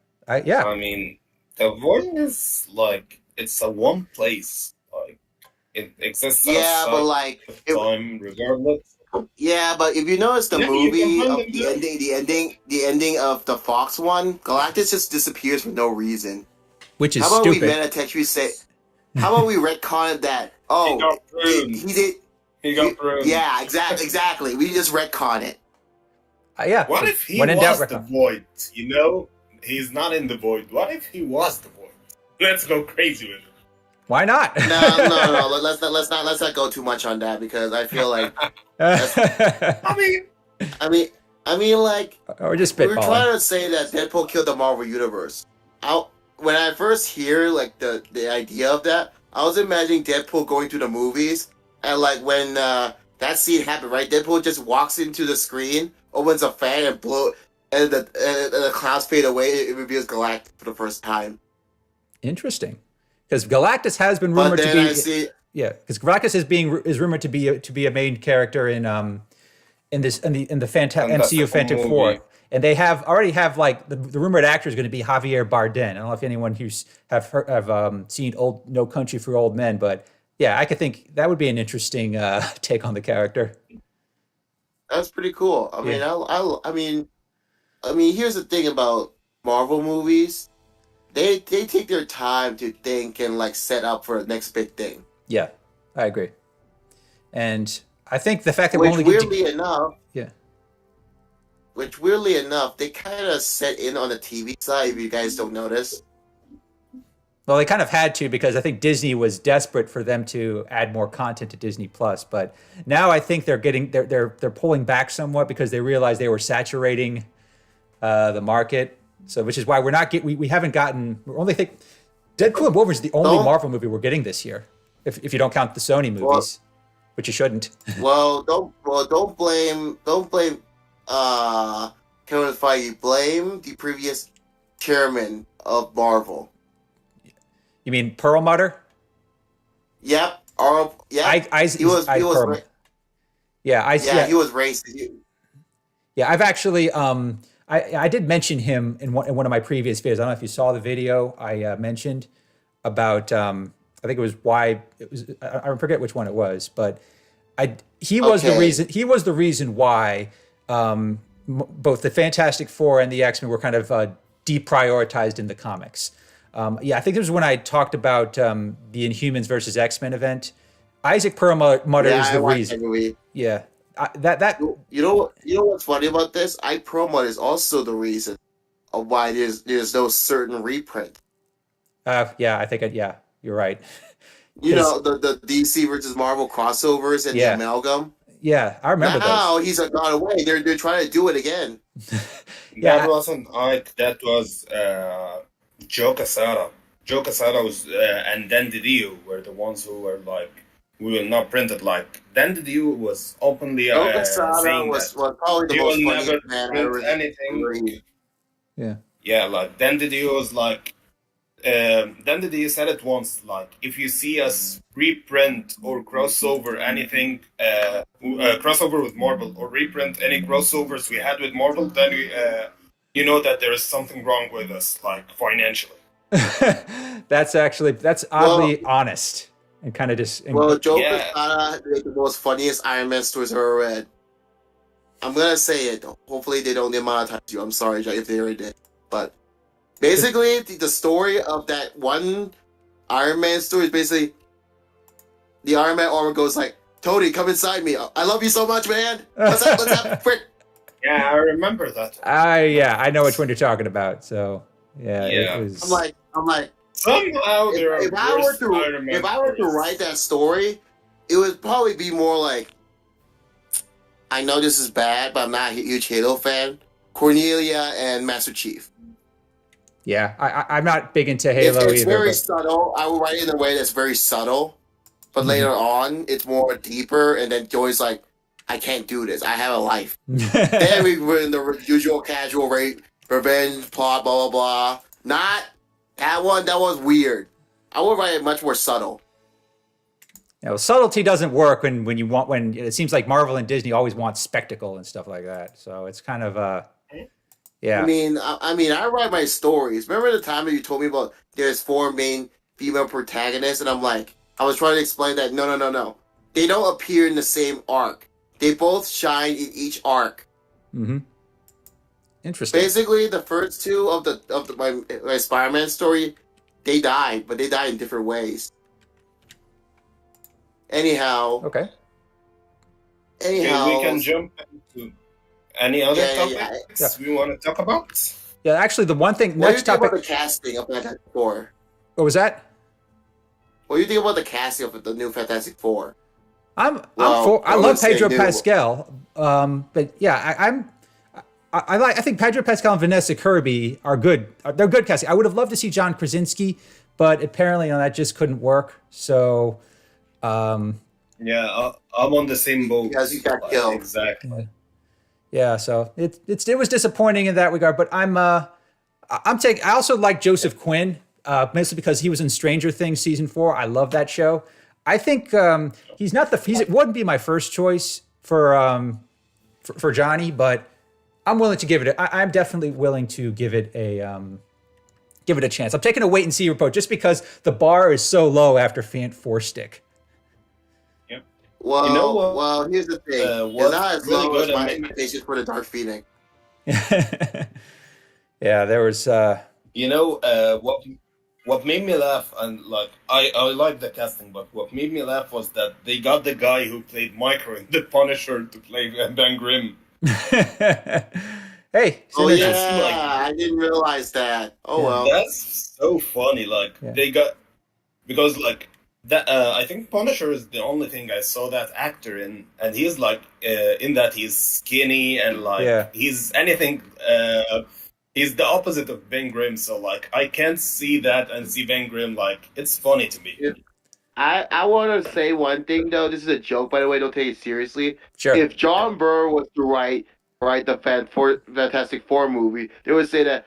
Yeah.
I mean, the Void is like, it's a one place. Like, it exists
but like
time regardless.
Yeah, but if you notice the movie, the ending of the Fox one, Galactus just disappears for no reason.
Which is
how about
stupid.
We metatextually say, how about we retcon that? Oh, he did.
He got pruned.
Yeah, exactly. We just retcon it.
Yeah.
What if he was the Void? You know, he's not in the Void. What if he was the Void? Let's go crazy with it.
Why not?
No. Let's not go too much on that because I feel like. I mean, like.
Or just
we were
spitballing.
trying to say that Deadpool killed the Marvel Universe. When I first hear like the idea of that, I was imagining Deadpool going to the movies and like when that scene happened, right? Deadpool just walks into the screen, opens a fan, and the clouds fade away. It reveals Galactus for the first time.
Interesting, because Galactus has been rumored to be. Yeah, because Galactus is rumored to be a main character in the MCU Fantastic Four. And they already have like the rumored actor is going to be Javier Bardem. I don't know if anyone who's have seen No Country for Old Men, but yeah, I could think that would be an interesting take on the character.
That's pretty cool. I mean, here's the thing about Marvel movies: they take their time to think and like set up for the next big thing.
Yeah, I agree, and I think the fact that
Which weirdly enough, they kind of set in on the TV side, if you guys don't notice.
Well, they kind of had to because I think Disney was desperate for them to add more content to Disney Plus. But now I think they're pulling back somewhat because they realized they were saturating the market. So, which is why we haven't gotten. We're only think Deadpool and Wolverine is the only Marvel movie we're getting this year, if you don't count the Sony movies, which you shouldn't.
Don't blame. Kevin Feige, blame the previous chairman of Marvel.
You mean Perlmutter?
Yep. He was racist.
Yeah, I've actually I did mention him in one of my previous videos. I don't know if you saw the video I mentioned about I think it was why it was I forget which one it was, but he was the reason why both the Fantastic Four and the X-Men were kind of deprioritized in the comics. I think this was when I talked about the Inhumans versus X-Men event. Isaac Perlmutter is the reason. Yeah,
You know what's funny about this? Perlmutter is also the reason of why there's no certain reprint.
I think you're right.
You know the DC versus Marvel crossovers and the amalgam.
Yeah, I remember
now
those.
He's gone away. They're trying to do it again.
That wasn't Ike. That was Joe Quesada. Joe Quesada was and Dan DiDio were the ones who were like, we will not print it. Like Dan DiDio was openly saying
was probably the most funniest man I ever
anything.
Yeah,
like Dan DiDio was like. Dan DiDio said it once, like, if you see us reprint or crossover anything, crossover with Marvel, or reprint any crossovers we had with Marvel, then you know that there is something wrong with us, like, financially.
That's oddly honest and kind of just.
Joe Quesada made the most funniest Iron Man stories I've ever read. I'm gonna say it. Hopefully they don't demonetize you. I'm sorry, Joe, if they already did, but. Basically, the story of that one Iron Man story is basically the Iron Man armor goes like, Tony, come inside me. I love you so much, man. Let's have frick.
Yeah, I remember that.
I know which one you're talking about. So it was.
I'm like,
Somehow there are
if I were
worse
to
Spider-Man
if I were to
stories.
write that story, it would probably be more like, I know this is bad, but I'm not a huge Halo fan. Cornelia and Master Chief.
Yeah, I'm not big into Halo
It's
either.
very
But
subtle. I would write it in a way that's very subtle, but later on, it's more deeper. And then Joey's like, "I can't do this. I have a life." Then we were in the usual casual revenge plot, blah blah blah. Not that one. That was weird. I would write it much more subtle.
Subtlety doesn't work when it seems like Marvel and Disney always want spectacle and stuff like that. So it's kind of yeah.
I mean, I write my stories. Remember the time that you told me about there's 4 main female protagonists, and I'm like, I was trying to explain that no. They don't appear in the same arc. They both shine in each arc.
Mm-hmm. Interesting.
Basically, the first 2 of my Spider-Man story, they died, but they died in different ways. Anyhow.
Okay.
Anyhow.
Okay, we can jump into any other topics we want to talk about.
Yeah, actually, the one thing.
What
Next
do you think
topic.
about the casting of Fantastic Four?
What was that?
What do you think about the casting of the new Fantastic Four?
I love Pedro Pascal. But yeah, I think Pedro Pascal and Vanessa Kirby are good. They're good casting. I would have loved to see John Krasinski, but apparently that just couldn't work. So.
Yeah, I'm on the same boat.
Because he got killed.
Exactly.
Yeah, so it was disappointing in that regard. But I also like Joseph Quinn, mostly because he was in Stranger Things season 4. I love that show. I think it wouldn't be my first choice for Johnny, but I'm willing to give it. I'm definitely willing to give it a chance. I'm taking a wait and see approach just because the bar is so low after 4 Stick.
Well,
you know what?
Well, here's the thing. It's not as low as my expectations for the Dark Phoenix.
Yeah, there was.
What made me laugh, and like I like the casting, but what made me laugh was that they got the guy who played Micro in The Punisher to play Ben Grimm.
Hey.
Oh yeah, I didn't realize that. Oh well.
That's so funny. They got, because like. That I think Punisher is the only thing I saw that actor in, and he's like in that he's skinny and like he's anything. He's the opposite of Ben Grimm, so like I can't see that and see Ben Grimm. Like it's funny to me.
I want to say one thing though. This is a joke, by the way. Don't take it seriously.
Sure.
If John Byrne was to write the Fantastic Four movie, they would say that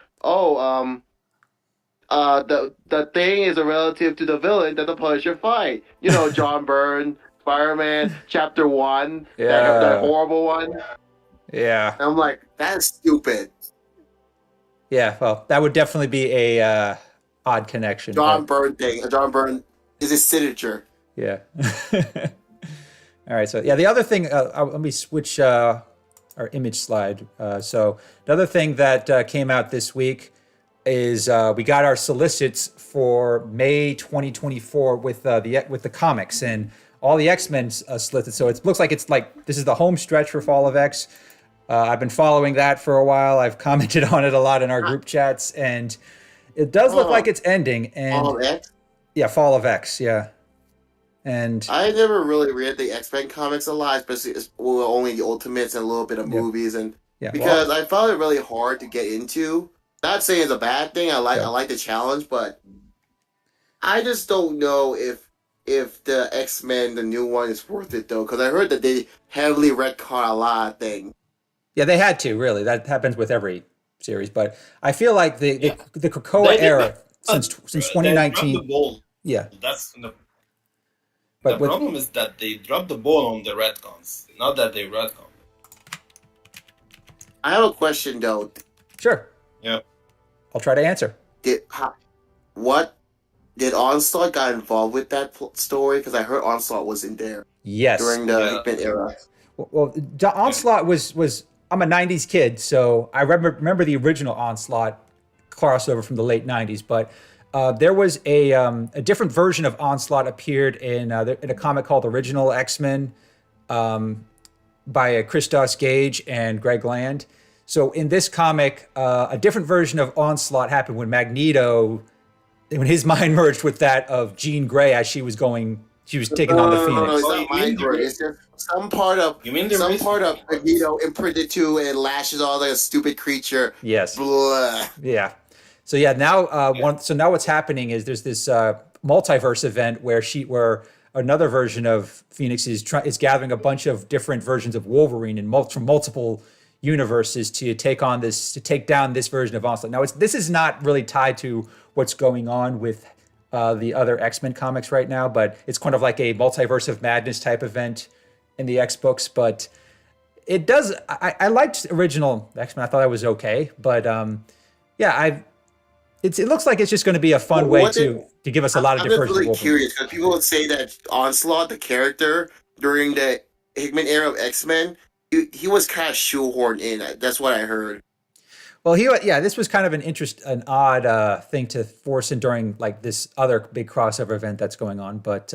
the thing is a relative to the villain that the Punisher fight. You know, John Byrne, Spider-Man, Chapter 1, that horrible one.
Yeah.
And I'm like, that's stupid.
Yeah, well, that would definitely be a odd connection.
John Byrne thing. John Byrne is his signature.
Yeah. All right, so yeah, the other thing, let me switch our image slide. So another thing that came out this week is we got our solicits for May 2024 with the comics and all the X-Men solicits. So it looks like this is the home stretch for Fall of X. I've been following that for a while. I've commented on it a lot in our group chats, and it does look like it's ending. And
Fall of X?
Yeah, Fall of X. Yeah. And
I never really read the X-Men comics a lot, especially only the Ultimates and a little bit of movies, and because I found it really hard to get into. Not saying it's a bad thing. I like the challenge, but I just don't know if the X-Men, the new one, is worth it though. Because I heard that they heavily retcon a lot of things.
Yeah, they had to, really. That happens with every series, but I feel like the Krakoa era since 2019. Yeah,
that's the problem is that they dropped the ball on the retcons, not that they retcon.
I have a question though.
Sure.
Yeah.
I'll try to answer.
Did Onslaught got involved with that story? Because I heard Onslaught was in there.
Yes.
During the Hickman era.
Well, Onslaught was. I'm a '90s kid, so I remember the original Onslaught crossover from the late '90s. But there was a different version of Onslaught appeared in a comic called Original X-Men by Christos Gage and Greg Land. So in this comic, a different version of Onslaught happened when Magneto when his mind merged with that of Jean Grey as she was taking on the Phoenix.
No, it's not mind word. It's just some part of Magneto imprinted to and lashes all like a stupid creature.
Yes.
Blah.
Yeah. So yeah, now now what's happening is there's this multiverse event where another version of Phoenix is gathering a bunch of different versions of Wolverine from multiple universes to take down this version of Onslaught. Now this is not really tied to what's going on with the other X-Men comics right now, but it's kind of like a multiverse of madness type event in the X books. But it does. I liked original X-Men. I thought that was okay, but it looks like it's just going to be a fun way to give us a lot of different.
I'm really curious because people would say that Onslaught, the character during the Hickman era of X-Men, he was kind of shoehorned in. That's what I heard.
Well, this was kind of an odd thing to force in during like this other big crossover event that's going on. But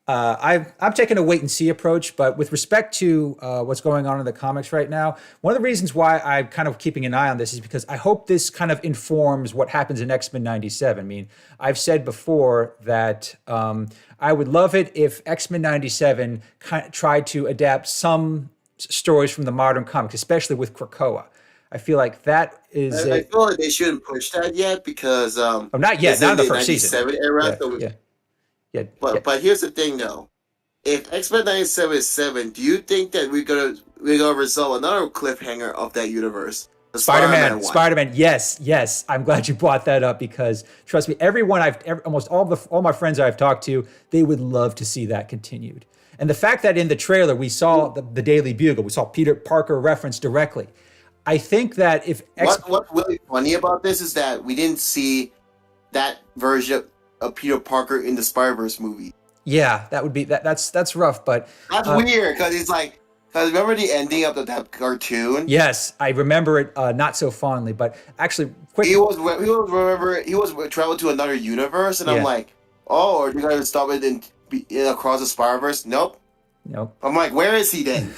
I'm taking a wait and see approach. But with respect to what's going on in the comics right now, one of the reasons why I'm kind of keeping an eye on this is because I hope this kind of informs what happens in X-Men 97. I mean, I've said before that I would love it if X-Men 97 tried to adapt some stories from the modern comics, especially with Krakoa. I feel like that is.
I feel like they shouldn't push that yet because
not yet, not in the first season.
Era,
yeah.
But here's the thing, though. If X-Men 97 is 7, do you think that we're gonna resolve another cliffhanger of that universe?
Spider-Man. Yes. I'm glad you brought that up because trust me, almost all my friends I've talked to, they would love to see that continued. And the fact that in the trailer we saw the Daily Bugle, we saw Peter Parker referenced directly. I think that if
what's really funny about this is that we didn't see that version of Peter Parker in the Spider-Verse movie.
Yeah, that would be that's rough, but
that's weird because it's like remember the ending of that cartoon?
Yes, I remember it not so fondly, but actually,
he was traveled to another universe, and I'm like, oh, are you gonna stop it in across the Spider-Verse? Nope. I'm like, where is he then?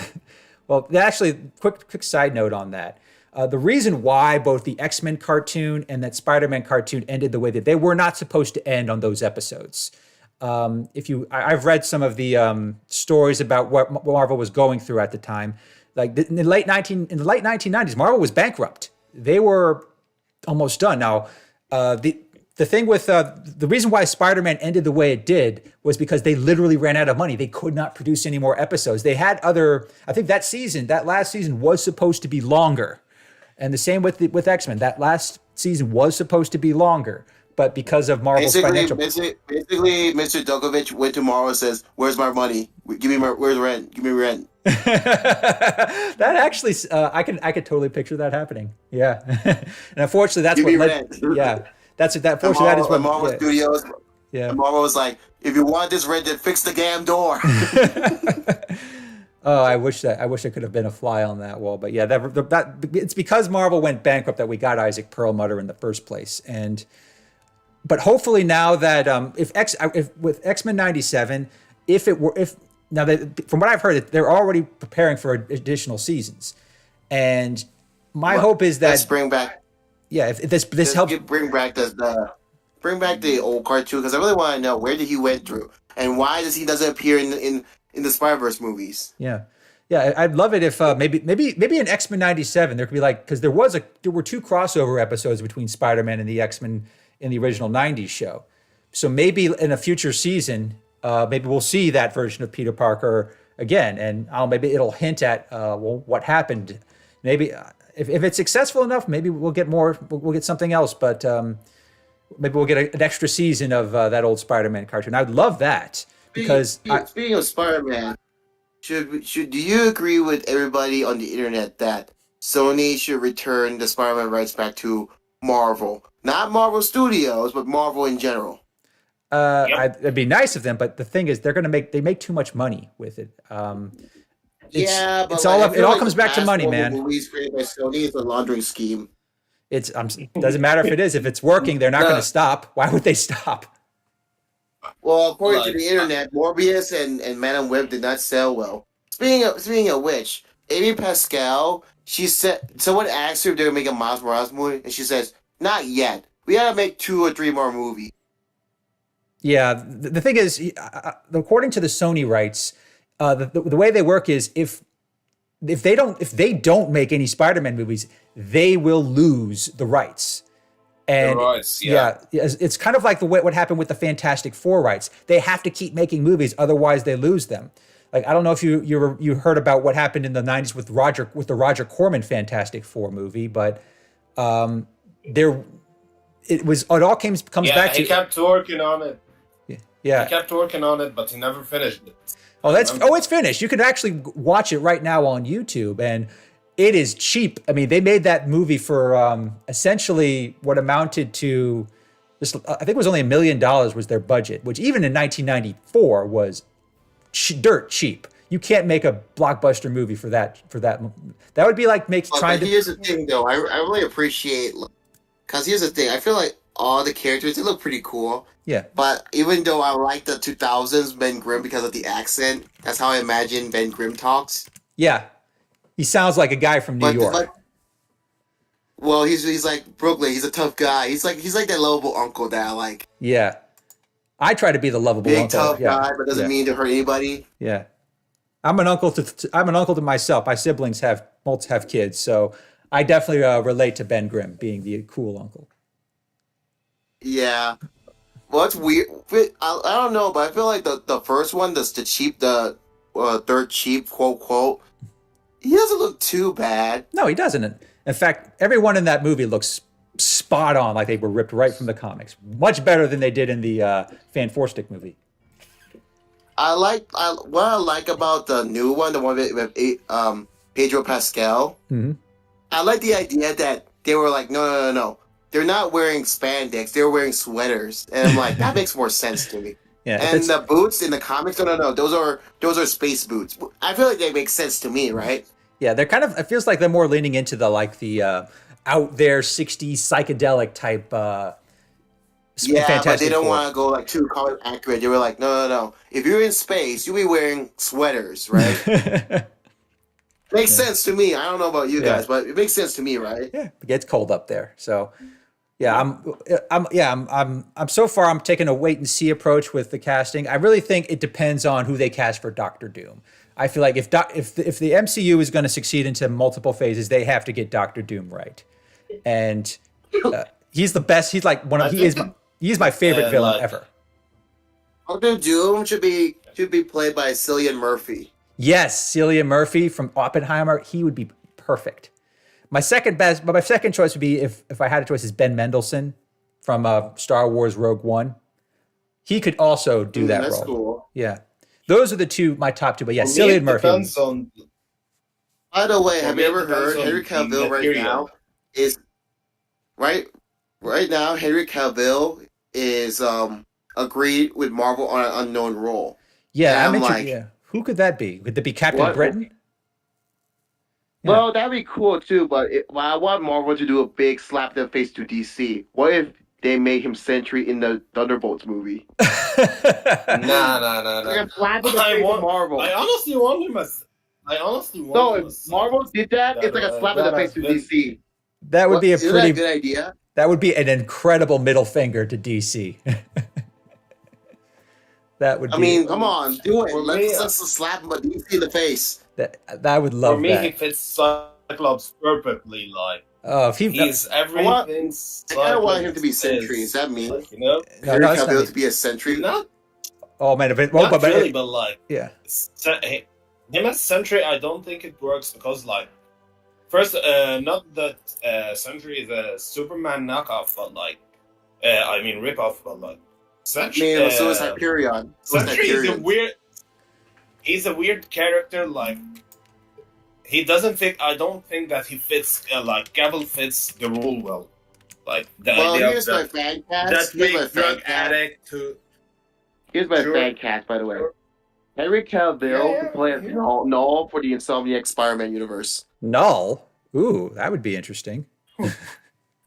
Well, actually, quick side note on that. The reason why both the X-Men cartoon and that Spider-Man cartoon ended the way that they were not supposed to end on those episodes. I've read some of the stories about what Marvel was going through at the time. Like in the late 1990s, Marvel was bankrupt. They were almost done. Now, the thing with the reason why Spider-Man ended the way it did was because they literally ran out of money. They could not produce any more episodes. They had I think that last season was supposed to be longer. And the same with X-Men. That last season was supposed to be longer, but because of Marvel's financial...
Basically, Mr. Djokovic went to Marvel and says, "Where's my money? Where's rent? Give me rent."
That actually, I could totally picture that happening. Yeah, and unfortunately, that's what led. Yeah, Fortunately, that is what
Marvel Studios. Yeah, Marvel was like, "If you want this rent, then fix the damn door."
Oh, I wish I could have been a fly on that wall. But yeah, that it's because Marvel went bankrupt that we got Isaac Perlmutter in the first place. But hopefully now that if with X-Men 97, from what I've heard, they're already preparing for additional seasons, and my hope is that
let's bring back.
Yeah, if this helps
bring back the old cartoon because I really want to know where did he went through and why doesn't appear in the Spider-Verse movies.
Yeah, I'd love it if maybe in X-Men 97 there could be because there were two crossover episodes between Spider-Man and the X-Men in the original 90s show. So maybe in a future season, maybe we'll see that version of Peter Parker again, and maybe it'll hint at what happened. Maybe if it's successful enough, maybe we'll get more. We'll get something else, but maybe we'll get an extra season of that old Spider-Man cartoon. I'd love that. Because
speaking of Spider-Man, do you agree with everybody on the internet that Sony should return the Spider-Man rights back to Marvel? Not Marvel Studios, but Marvel in general.
It'd be nice of them, but the thing is, they make too much money with it. It all comes back to money, man.
Movies created by Sony is a laundering scheme.
It doesn't matter if it is. If it's working, they're not going to stop. Why would they stop?
Well, according to the internet, Morbius and Man Web did not sell well. Speaking of which, Amy Pascal, she said someone asked her if they would make a Miles Morales movie, and she says, "Not yet. we gotta make 2 or 3 more movies.
Yeah, the thing is, according to the Sony rights, the way they work is if they don't make any Spider-Man movies, they will lose the rights. And it's kind of like what happened with the Fantastic Four rights. They have to keep making movies, otherwise they lose them. Like, I don't know if you heard about what happened in the 90s with the Roger Corman Fantastic Four movie, but it all comes back to.
He kept working on it.
Yeah,
he kept working on it, but he never finished it.
It's finished. You can actually watch it right now on YouTube, and it is cheap. I mean, they made that movie for essentially what amounted to this. I think it was only $1 million was their budget, which even in 1994 was dirt cheap. You can't make a blockbuster movie for that. That would be like
Here's the thing, though. I really appreciate, because here's the thing. I feel like all the characters, they look pretty cool.
Yeah.
But even though I like the 2000s Ben Grimm because of the accent, that's how I imagine Ben Grimm talks.
Yeah. He sounds like a guy from New York.
Well, he's like Brooklyn. He's a tough guy. He's like that lovable uncle that I like.
Yeah. I try to be the lovable uncle.
Big tough guy, but doesn't mean to hurt anybody.
Yeah. I'm an uncle to myself. My siblings have kids, so I definitely relate to Ben Grimm being the cool uncle.
Yeah. Well, it's weird. I don't know, but I feel like the first one, the third cheap, quote, quote, he doesn't look too bad.
No, he doesn't. In fact, everyone in that movie looks spot on, like they were ripped right from the comics. Much better than they did in the Fan Forstick movie.
What I like about the new one, the one with Pedro Pascal, I like the idea that they were like, no. They're not wearing spandex. They're wearing sweaters, and I'm like, that makes more sense to me.
Yeah,
and the boots in the comics, no. Those are space boots. I feel like they make sense to me, right?
Yeah, they're kind of. It feels like they're more leaning into the out there '60s psychedelic type.
Yeah, but they don't want to go like too comic accurate. They were like, no. If you're in space, you'll be wearing sweaters, right? Makes sense to me. I don't know about you guys, but it makes sense to me, right?
Yeah, it gets cold up there, so. Yeah, I'm so far I'm taking a wait and see approach with the casting. I really think it depends on who they cast for Doctor Doom. I feel like if the MCU is going to succeed into multiple phases, they have to get Doctor Doom right. And he's the best. He's like he's my favorite villain ever.
Doctor Doom should be played by Cillian Murphy.
Yes, Cillian Murphy from Oppenheimer. He would be perfect. My second choice would be if I had a choice is Ben Mendelsohn from Star Wars Rogue One. He could also do that role.
Cool.
Yeah, those are my top two. But yeah, Cillian Murphy.
By the way, have you ever heard Henry Cavill right now? Henry Cavill is agreed with Marvel on an unknown role.
Yeah, I'm interested. Yeah. Who could that be? Could that be Captain Britain?
Yeah. Well, that'd be cool too, but I want Marvel to do a big slap in the face to DC. What if they made him Sentry in the Thunderbolts movie?
Nah.
Like a slap in the face to Marvel.
I honestly want him as.
No, if Marvel did that, it's like a slap in the face to DC.
That would be a pretty
good idea.
That would be an incredible middle finger to DC. That would.
I mean, come on, do it. Let's slap him DC in the face.
I would love that.
For me, he fits Cyclops perfectly. Like,
if
he's everything.
I kind of want him to be Sentry. Is that mean?
Like, you know,
Henry Cavill to be a Sentry?
Not.
Oh man,
not really, but like,
yeah.
Him as Sentry, I don't think it works because, like, first, not that Sentry is a Superman knockoff, but like, ripoff, but like, Sentry.
I mean, so is Hyperion.
Sentry is a weird. He's a weird character. Like, he doesn't fit. I don't think that he fits. Like, Cavill fits the role well. Like, the idea
here's
of
my fan cast. Here's my
drug addict to.
Here's my fan cast, by the way. Henry Cavill to play as Null for the Insomniac Spider-Man universe.
Null? Ooh, that would be interesting.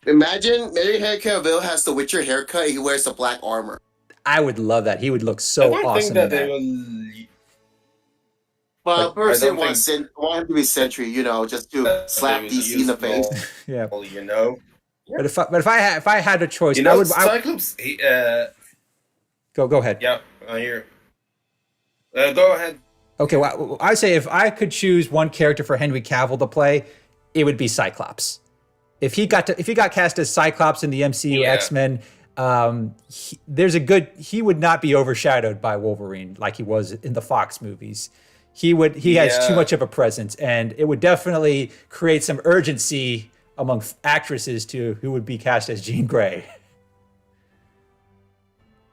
Imagine Henry Cavill has the Witcher haircut and he wears the black armor.
I would love that. He would look so awesome.
I don't think that they will.
Well, first I want him to be Sentry, just to slap DC in the face.
Yeah.
Well,
But if I had a choice,
You know, Cyclops.
Go ahead.
Yeah, I hear. Go ahead.
Okay, well, I say if I could choose one character for Henry Cavill to play, it would be Cyclops. If he got cast as Cyclops in the MCU X-Men, he would not be overshadowed by Wolverine like he was in the Fox movies. He has too much of a presence, and it would definitely create some urgency among actresses who would be cast as Jean Grey.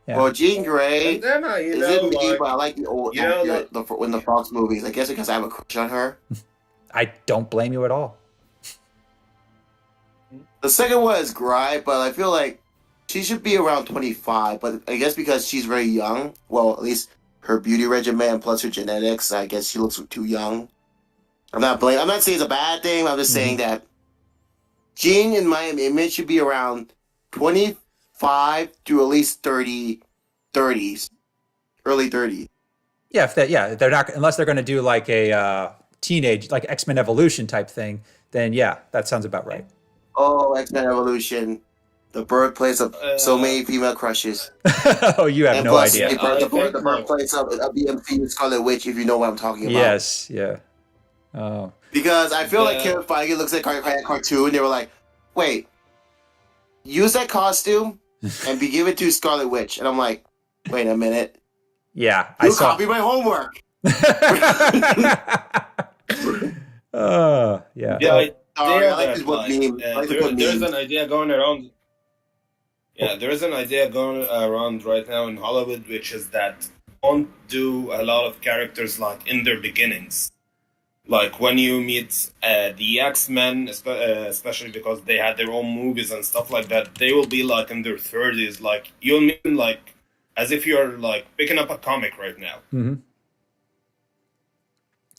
Yeah. Well, Jean Grey isn't me, but I like the old actor in the Fox movies. I guess because I have a crush on her.
I don't blame you at all.
The second one is Grey, but I feel like she should be around 25. But I guess because she's very young, well, at least her beauty regimen plus her genetics, I guess she looks too young. I'm not saying it's a bad thing. I'm just saying that Jean, in my image, should be around 25 to at least 30s, early 30s.
Yeah, they're not, unless they're going to do like a teenage, like X-Men Evolution type thing, then yeah, that sounds about right.
Oh, X-Men Evolution, the birthplace of so many female crushes.
Oh, you have no idea.
The birthplace of BMC Scarlet Witch, if you know what I'm talking about.
Yes, yeah. Oh.
Because I feel like Kevin Feige looks like a cartoon, and they were like, wait, use that costume and give it to Scarlet Witch. And I'm like, wait a minute.
Yeah,
you copied my homework.
Yeah. There's an idea going around. Yeah, there's an idea going around right now in Hollywood, which is that don't do a lot of characters like in their beginnings. Like when you meet the X-Men, especially because they had their own movies and stuff like that, they will be like in their 30s. Like you'll meet them like as if you're like picking up a comic right now.
Mm-hmm.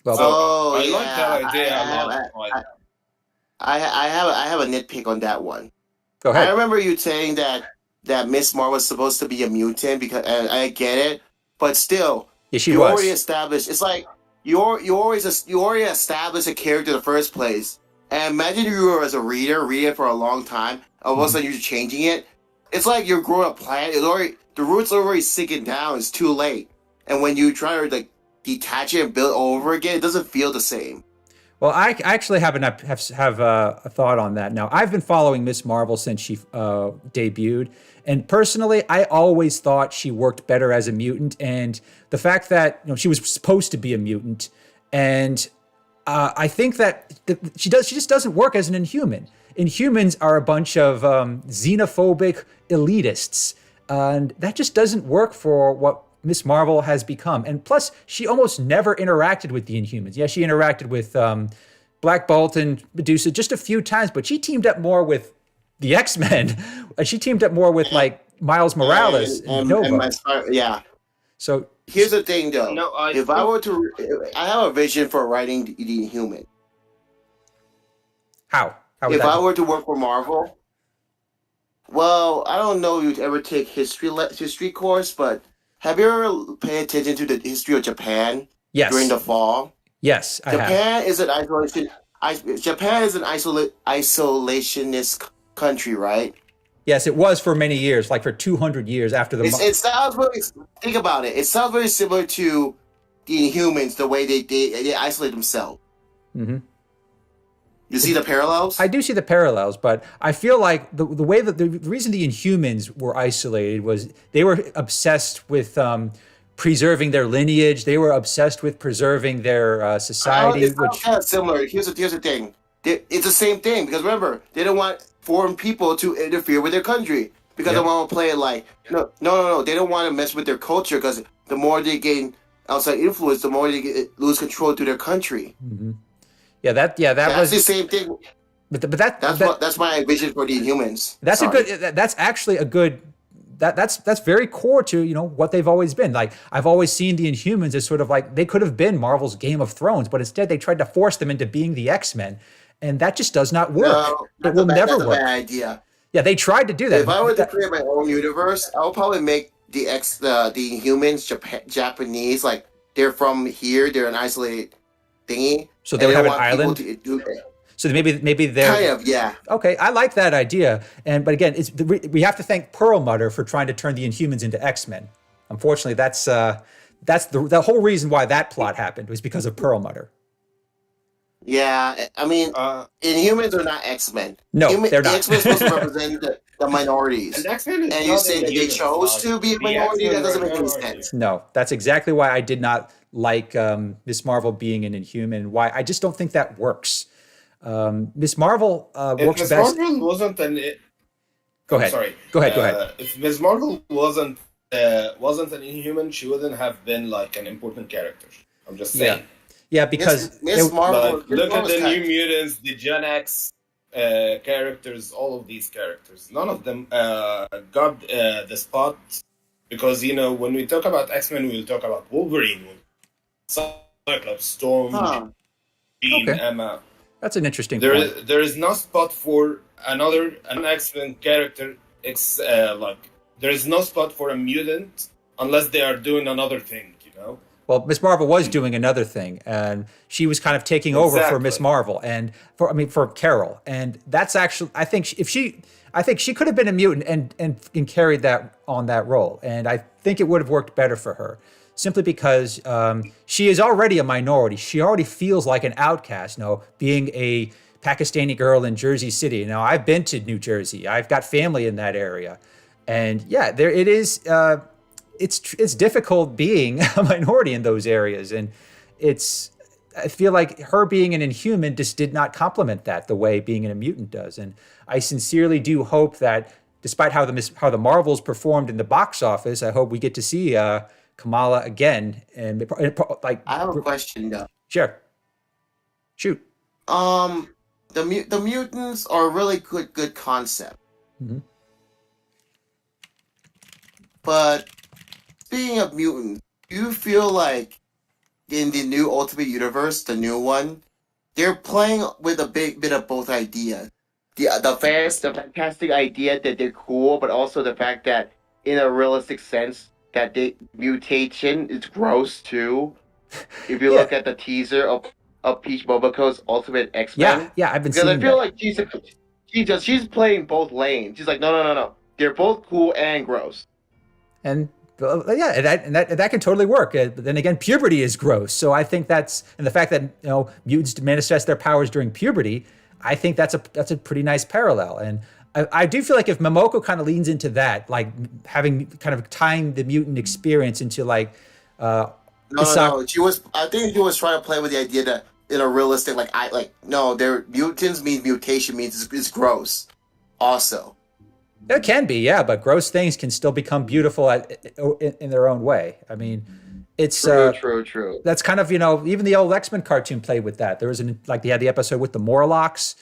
Well,
so I like that idea a lot.
I have a nitpick on that one.
Go ahead.
I remember you saying that Miss Marvel was supposed to be a mutant because, and I get it, but still,
you
already established. It's like you already established a character in the first place. And imagine you were as a reader, reading it for a long time, all of a sudden you're changing it. It's like you're growing a plant. The roots are already sinking down. It's too late. And when you try to like detach it and build over again, it doesn't feel the same.
Well, I actually have a thought on that. Now, I've been following Miss Marvel since she debuted, and personally, I always thought she worked better as a mutant. And the fact that she was supposed to be a mutant, and I think that she just doesn't work as an Inhuman. Inhumans are a bunch of xenophobic elitists, and that just doesn't work for what Miss Marvel has become. And plus, she almost never interacted with the Inhumans. Yeah, she interacted with Black Bolt and Medusa just a few times, but she teamed up more with the X-Men. She teamed up more with like Miles Morales and Nova. So
here's the thing, though. I have a vision for writing the Inhuman.
How?
If I were to work for Marvel, well, I don't know if you'd ever take history course, but have you ever paid attention to the history of Japan during the fall?
Yes, I have.
Japan is an isolationist country, right?
Yes, it was for many years, like for 200 years after the.
It sounds think about it. It sounds very similar to the Inhumans, the way they isolate themselves. Mm-hmm. You see the parallels?
I do see the parallels, but I feel like the way that the reason the Inhumans were isolated was they were obsessed with preserving their lineage. They were obsessed with preserving their society.
It's kind of similar. Here's the thing. It's the same thing because remember, they don't want foreign people to interfere with their country because they want to play it like no. They don't want to mess with their culture because the more they gain outside influence, the more they lose control to their country.
Mm-hmm. That's
the same thing. But that's my vision for the Inhumans.
That's actually a good. That's very core to what they've always been. Like I've always seen the Inhumans as sort of like they could have been Marvel's Game of Thrones, but instead they tried to force them into being the X-Men, and that just does not work.
No,
it will never work.
That's a bad idea.
Yeah, they tried to do that.
If I were to create my own universe, I would probably make the Inhumans Japanese, like they're from here, they're an isolated thingy.
So they would have an island. So maybe they're
Kind of, yeah.
okay. I like that idea, but again, we have to thank Perlmutter for trying to turn the Inhumans into X-Men. Unfortunately, that's the whole reason why that plot happened was because of Perlmutter.
Yeah, I mean, Inhumans are not X-Men.
No, they're not.
X-Men are supposed to represent the minorities.
And X-Men is
And you
not
say that they
Inhumans,
chose
like,
to be a
the
minority?
X-Men
That doesn't
are
make any
minority.
sense.
No, that's exactly why I did not like Miss Marvel being an Inhuman. Why I just don't think that works. Miss Marvel
If
works
Ms.
best.
Marvel wasn't an
Go ahead.
Sorry.
Go ahead.
If Ms. Marvel wasn't an Inhuman, she wouldn't have been like an important character. I'm just saying.
Yeah, because
Miss Marvel.
Like, look at the New Mutants, the Gen X characters, all of these characters. None of them got the spot because when we talk about X-Men, we'll talk about Wolverine, Cyclops, Storm, Jean,
Okay.
Emma.
that's an interesting point.
There is no spot for an X-Men character. There is no spot for a mutant unless they are doing another thing.
Well, Miss Marvel was doing another thing, and she was kind of taking over for Miss Marvel and for Carol, and that's actually I think she could have been a mutant and carried that on that role, and I think it would have worked better for her, simply because she is already a minority. She already feels like an outcast, being a Pakistani girl in Jersey City. Now, I've been to New Jersey. I've got family in that area, and yeah, there it is. It's difficult being a minority in those areas, and I feel like her being an Inhuman just did not complement that the way being a mutant does. And I sincerely do hope that, despite how the Marvels performed in the box office, I hope we get to see Kamala again. And like,
I have a question though.
Sure, shoot.
The mutants are a really good concept, but speaking of mutants, do you feel like in the new Ultimate Universe, the new one, they're playing with a big bit of both ideas? The fantastic idea that they're cool, but also the fact that, in a realistic sense, that mutation is gross too. If you look at the teaser of Peach Bobaco's Ultimate X-Men,
yeah, I've been
because
seeing
I feel
that.
like she's playing both lanes. She's like, no, they're both cool and gross.
And that can totally work. But then again, puberty is gross. So I think and the fact that mutants manifest their powers during puberty, I think that's a pretty nice parallel. And I do feel like if Momoko kind of leans into that, like having kind of tying the mutant experience into like
No. I think she was trying to play with the idea that in a realistic they're mutants means mutation means it's gross. Also.
It can be, yeah, but gross things can still become beautiful in their own way. I mean, it's
true.
That's kind of even the old X-Men cartoon played with that. There was they had the episode with the Morlocks,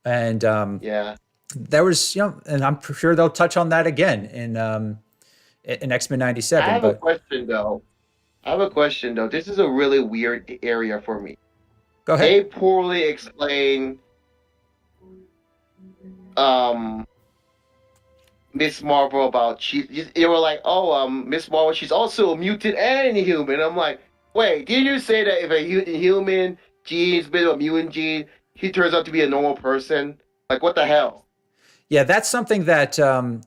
and there was and I'm sure they'll touch on that again in X-Men '97.
I have a question though. This is a really weird area for me.
Go ahead.
They poorly explain Miss Marvel about they were like, Miss Marvel, she's also a mutant and an Inhuman. I'm like, wait, didn't you say that if a Inhuman gene is a bit of a mutant gene, he turns out to be a normal person? Like, what the hell?
Yeah, that's something that I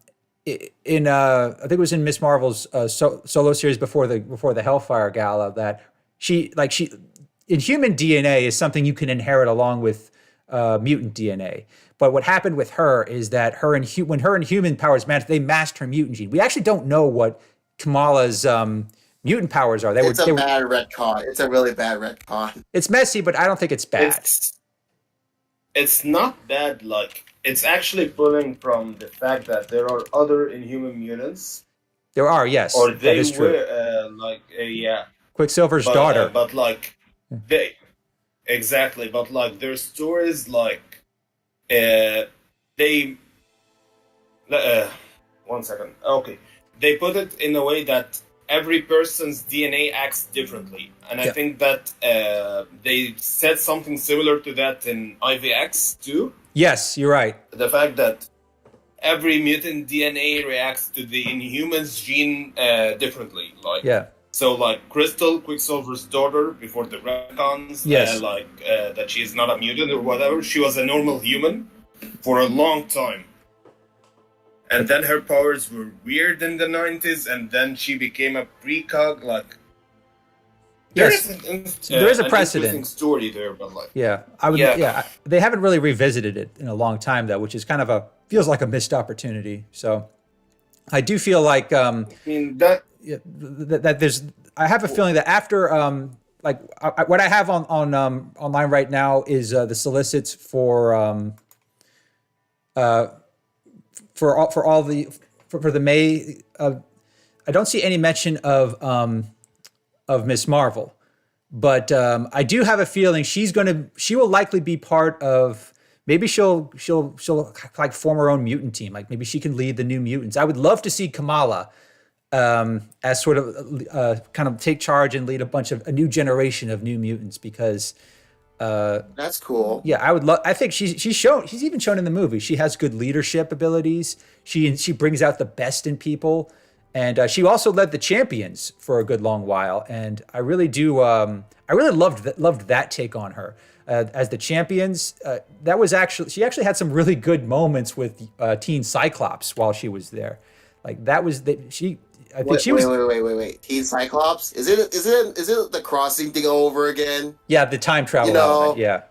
think it was in Miss Marvel's solo series before the Hellfire Gala, that Inhuman DNA is something you can inherit along with mutant DNA. But what happened with her is that when her Inhuman powers masked, they masked her mutant gene. We actually don't know what Kamala's mutant powers are.
It's a bad retcon. It's a really bad retcon.
It's messy, but I don't think it's bad.
It's not bad. Like, it's actually pulling from the fact that there are other Inhuman mutants.
There are, yes.
Or they
that is true.
were,
Quicksilver's daughter.
But exactly. But like, their stories, like, one second. Okay. They put it in a way that every person's DNA acts differently. And I think that they said something similar to that in IVX too.
Yes, you're right.
The fact that every mutant DNA reacts to the Inhuman's gene differently. Like, So like Crystal, Quicksilver's daughter, before the retcons,
Yes.
That she's not a mutant or whatever, she was a normal human for a long time. And then her powers were weird in the 90s, and then she became a precog. Like, there
Yes.
is
There is a
an
precedent.
interesting story there, but like,
Yeah, they haven't really revisited it in a long time though, which is kind of feels like a missed opportunity. So I do feel like
I mean that.
that there's. I have a feeling that after what I have on online right now is the solicits for the May. I don't see any mention of Miss Marvel, but I do have a feeling she will likely be part of. Maybe she'll like form her own mutant team. Like maybe she can lead the New Mutants. I would love to see Kamala as sort of kind of take charge and lead a new generation of New Mutants, because
that's cool.
yeah, I would love. I think she's even shown in the movie. She has good leadership abilities. She brings out the best in people, and she also led the Champions for a good long while. And I really do. I really loved that take on her as the Champions. That was she actually had some really good moments with Teen Cyclops while she was there. Like that was she. I think she was.
Wait. Teen Cyclops? Is it the crossing thing over again?
Yeah, the time travel element. Yeah.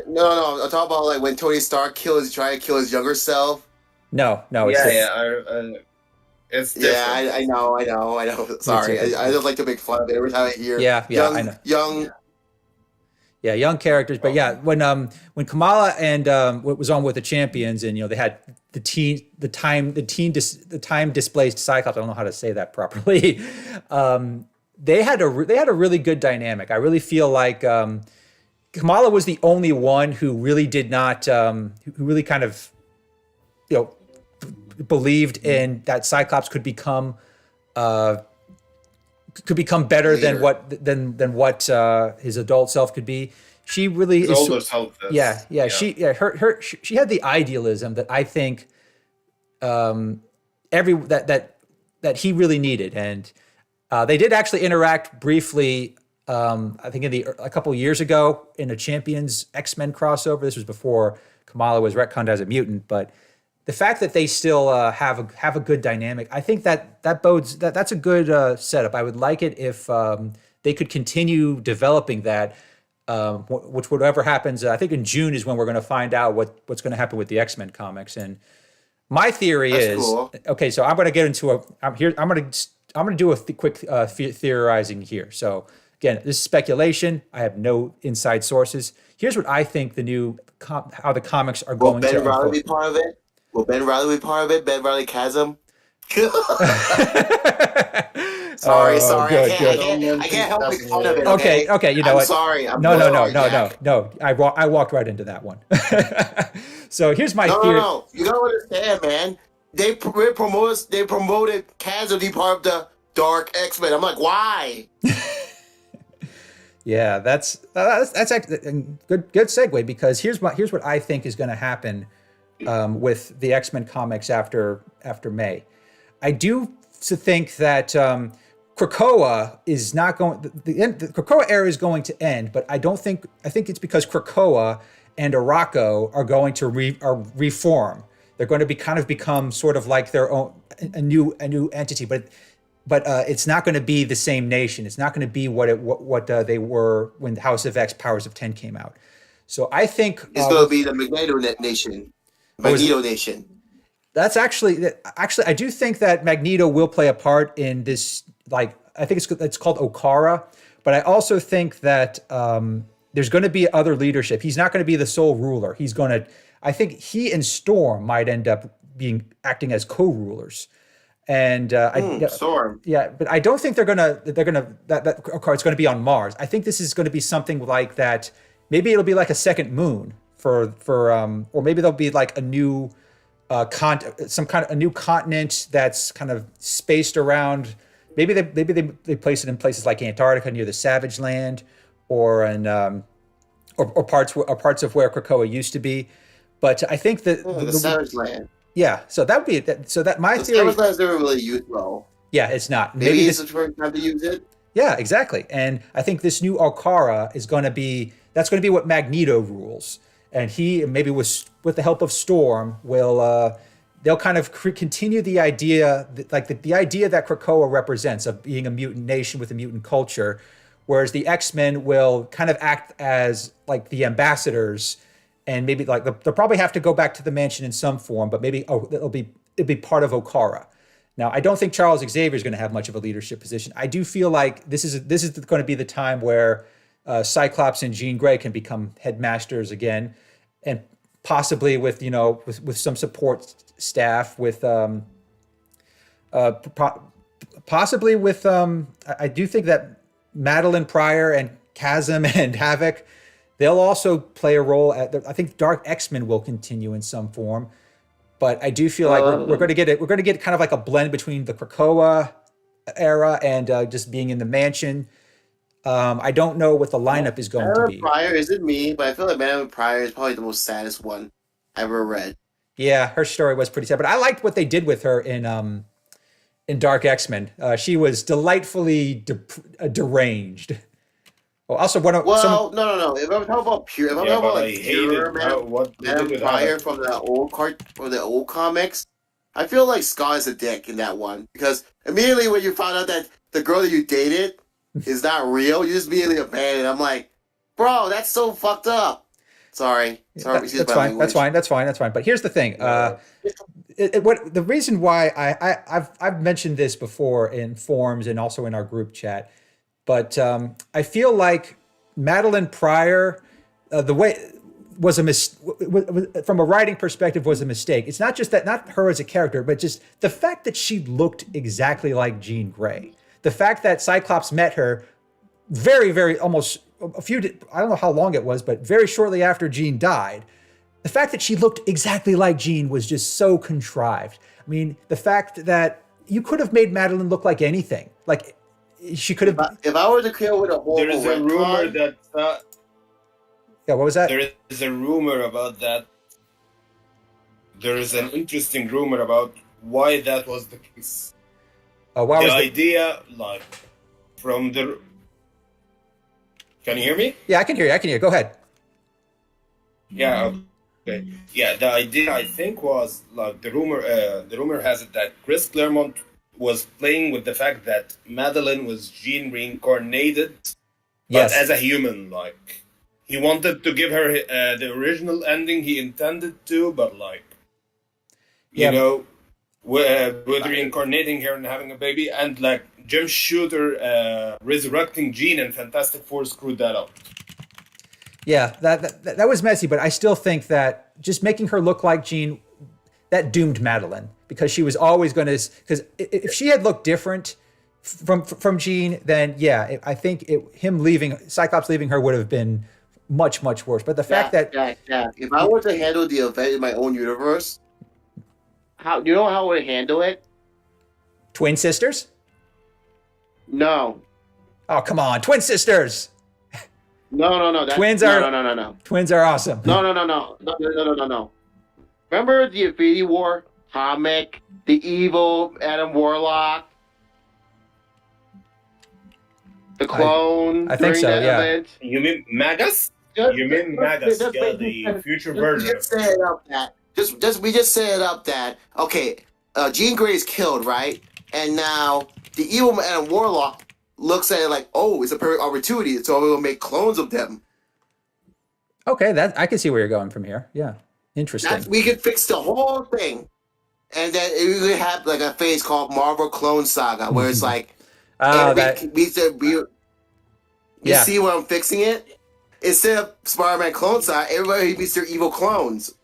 No. I'm talking about like when Tony Stark trying to kill his younger self.
No.
It's different.
Yeah, I know. Sorry, I don't like to make fun of it every time I hear.
Yeah, I know. Young characters, but yeah, when Kamala and was on with the Champions, and they had the time displaced Cyclops. I don't know how to say that properly. They had a really good dynamic. I really feel like Kamala was the only one who really did not, who really kind of, believed in that Cyclops could become better than what his adult self could be. She really
His older self is.
she had the idealism that I think that he really needed, and they did actually interact briefly. I think a couple of years ago in a Champions X-Men crossover. This was before Kamala was retconned as a mutant, but the fact that they still have a good dynamic, I think that bodes that's a good setup. I would like it if they could continue developing that. Which whatever happens, I think in June is when we're going to find out what's going to happen with the X-Men comics. And my theory is cool. Okay. So I'm going to get into I'm going to do a quick theorizing here. So again, this is speculation. I have no inside sources. Here's what I think how the comics are going to.
Will Ben Riley be part of it? Will Ben Riley be part of it? Ben Riley Chasm? Sorry. I can't help making fun of it.
Okay. You know what?
Sorry.
No. I walked right into that one. So here's my theory.
No. You gotta understand, man. They promoted Chasm to be part of the Dark X-Men. I'm like, why?
Yeah, that's actually a good segue, because here's what I think is going to happen with the X-Men comics after May. I do think that Krakoa is not going. The Krakoa era is going to end, but I think it's because Krakoa and Arakko are going to reform. They're going to become sort of like their own a new entity, but it's not going to be the same nation. It's not going to be what they were when House of X, Powers of 10 came out. So I think
it's going to be the Magneto Nation. Magneto Nation.
That's actually I do think that Magneto will play a part in this. Like I think it's called Okara, but I also think that there's going to be other leadership. He's not going to be the sole ruler. I think he and Storm might end up acting as co-rulers. And
Storm.
Yeah, but I don't think that Okara's going to be on Mars. I think this is going to be something like that. Maybe it'll be like a second moon or maybe there'll be like a new a new continent that's kind of spaced around. Maybe they place it in places like Antarctica near the Savage Land, or in or parts of where Krakoa used to be. But I think that
the Savage Land.
Yeah, so that would be so that my
the
theory.
Savage Land's never really used well.
Yeah, it's not.
Maybe it's the first time to use it.
Yeah, exactly. And I think this new Okara is going to be, that's going to be what Magneto rules. And he, maybe with the help of Storm, will, they'll kind of continue the idea, like the idea that Krakoa represents of being a mutant nation with a mutant culture, whereas the X-Men will kind of act as like the ambassadors, and maybe like they'll probably have to go back to the mansion in some form, but maybe it'll be part of Okara. Now, I don't think Charles Xavier is going to have much of a leadership position. I do feel like this is going to be the time where Cyclops and Jean Grey can become headmasters again, and possibly with with some support staff, with possibly with I do think that Madeline Pryor and Chasm and Havoc, they'll also play a role. I think Dark X-Men will continue in some form. But I do feel like we're going to get kind of like a blend between the Krakoa era and just being in the mansion. I don't know what the lineup is going to be.
Pryor isn't me, but I feel like Madeline Pryor is probably the most saddest one I ever read.
Yeah, her story was pretty sad, but I liked what they did with her in Dark X-Men. She was delightfully deranged. Well, also no. If I'm talking about pure, Madeline Pryor from the old comics, I feel like Scott is a dick in that one, because immediately when you found out that the girl that you dated is not real, you just immediately abandoned. I'm like, bro, that's so fucked up. Sorry. That's fine. That's fine. But here's the thing. The reason why I've mentioned this before in forums and also in our group chat, but I feel like Madeline Pryor, the way was from a writing perspective was a mistake. It's not just that, not her as a character, but just the fact that she looked exactly like Jean Grey. The fact that Cyclops met her very, very almost I don't know how long it was, but very shortly after Jean died. The fact that she looked exactly like Jean was just so contrived. I mean, the fact that you could have made Madeline look like anything. Like, she could have.
If I were to kill with a whole,
there is a rumor that.
Yeah, what was that?
There is a rumor about that. There is an interesting rumor about why that was the case.
Why was
idea, like, from the. Can you hear me?
Yeah, I can hear you. Go ahead.
Yeah. Okay. Yeah, the idea I think was like the rumor. The rumor has it that Chris Claremont was playing with the fact that Madeline was Jean reincarnated, but as a human. Like, he wanted to give her the original ending he intended to, but like, with reincarnating her and having a baby, and like Jim Shooter resurrecting Jean and Fantastic Four screwed that up.
Yeah, that was messy, but I still think that just making her look like Jean, that doomed Madeline, because she was always going to. Because if she had looked different from Jean, then yeah, I think Cyclops leaving her would have been much, much worse. But the fact that
if I were to handle the event in my own universe, how I would handle it?
Twin sisters?
No.
Oh, come on, twin sisters.
No.
Twins are awesome.
No. Remember the Infinity War comic, the evil Adam Warlock, the clone?
I think so. Yeah.
Event?
You mean Magus? The future version.
We just set it up that okay, Jean Grey is killed, right? And now the evil Adam Warlock looks at it like, oh, it's a perfect opportunity, so we'll make clones of them.
Okay, I can see where you're going from here. Yeah, interesting.
We could fix the whole thing, and then we could have like a phase called Marvel Clone Saga, where it's like, you see where I'm fixing it? Instead of Spider-Man Clone Saga, everybody meets their evil clones.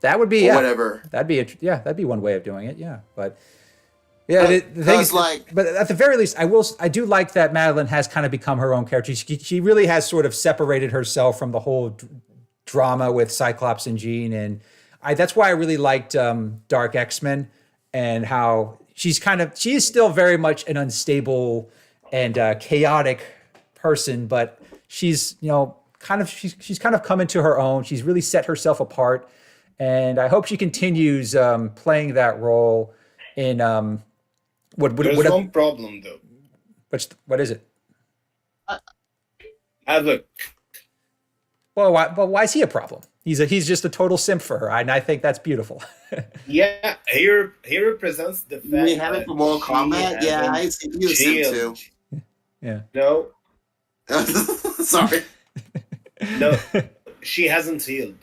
That would be
whatever.
That'd be one way of doing it. Yeah, but. Yeah, the thing is, but at the very least, I do like that Madeline has kind of become her own character. She really has sort of separated herself from the whole drama with Cyclops and Jean, and that's why I really liked Dark X-Men, and how she is still very much an unstable and chaotic person, but she's kind of come into her own. She's really set herself apart, and I hope she continues playing that role in
There's one problem though.
What is it?
Havoc.
Well, why is he a problem? He's just a total simp for her, and I think that's beautiful.
Yeah, he represents the fact
We have it for Mortal Kombat. Yeah, I see you simp too.
Yeah.
No.
Sorry.
No, she hasn't healed.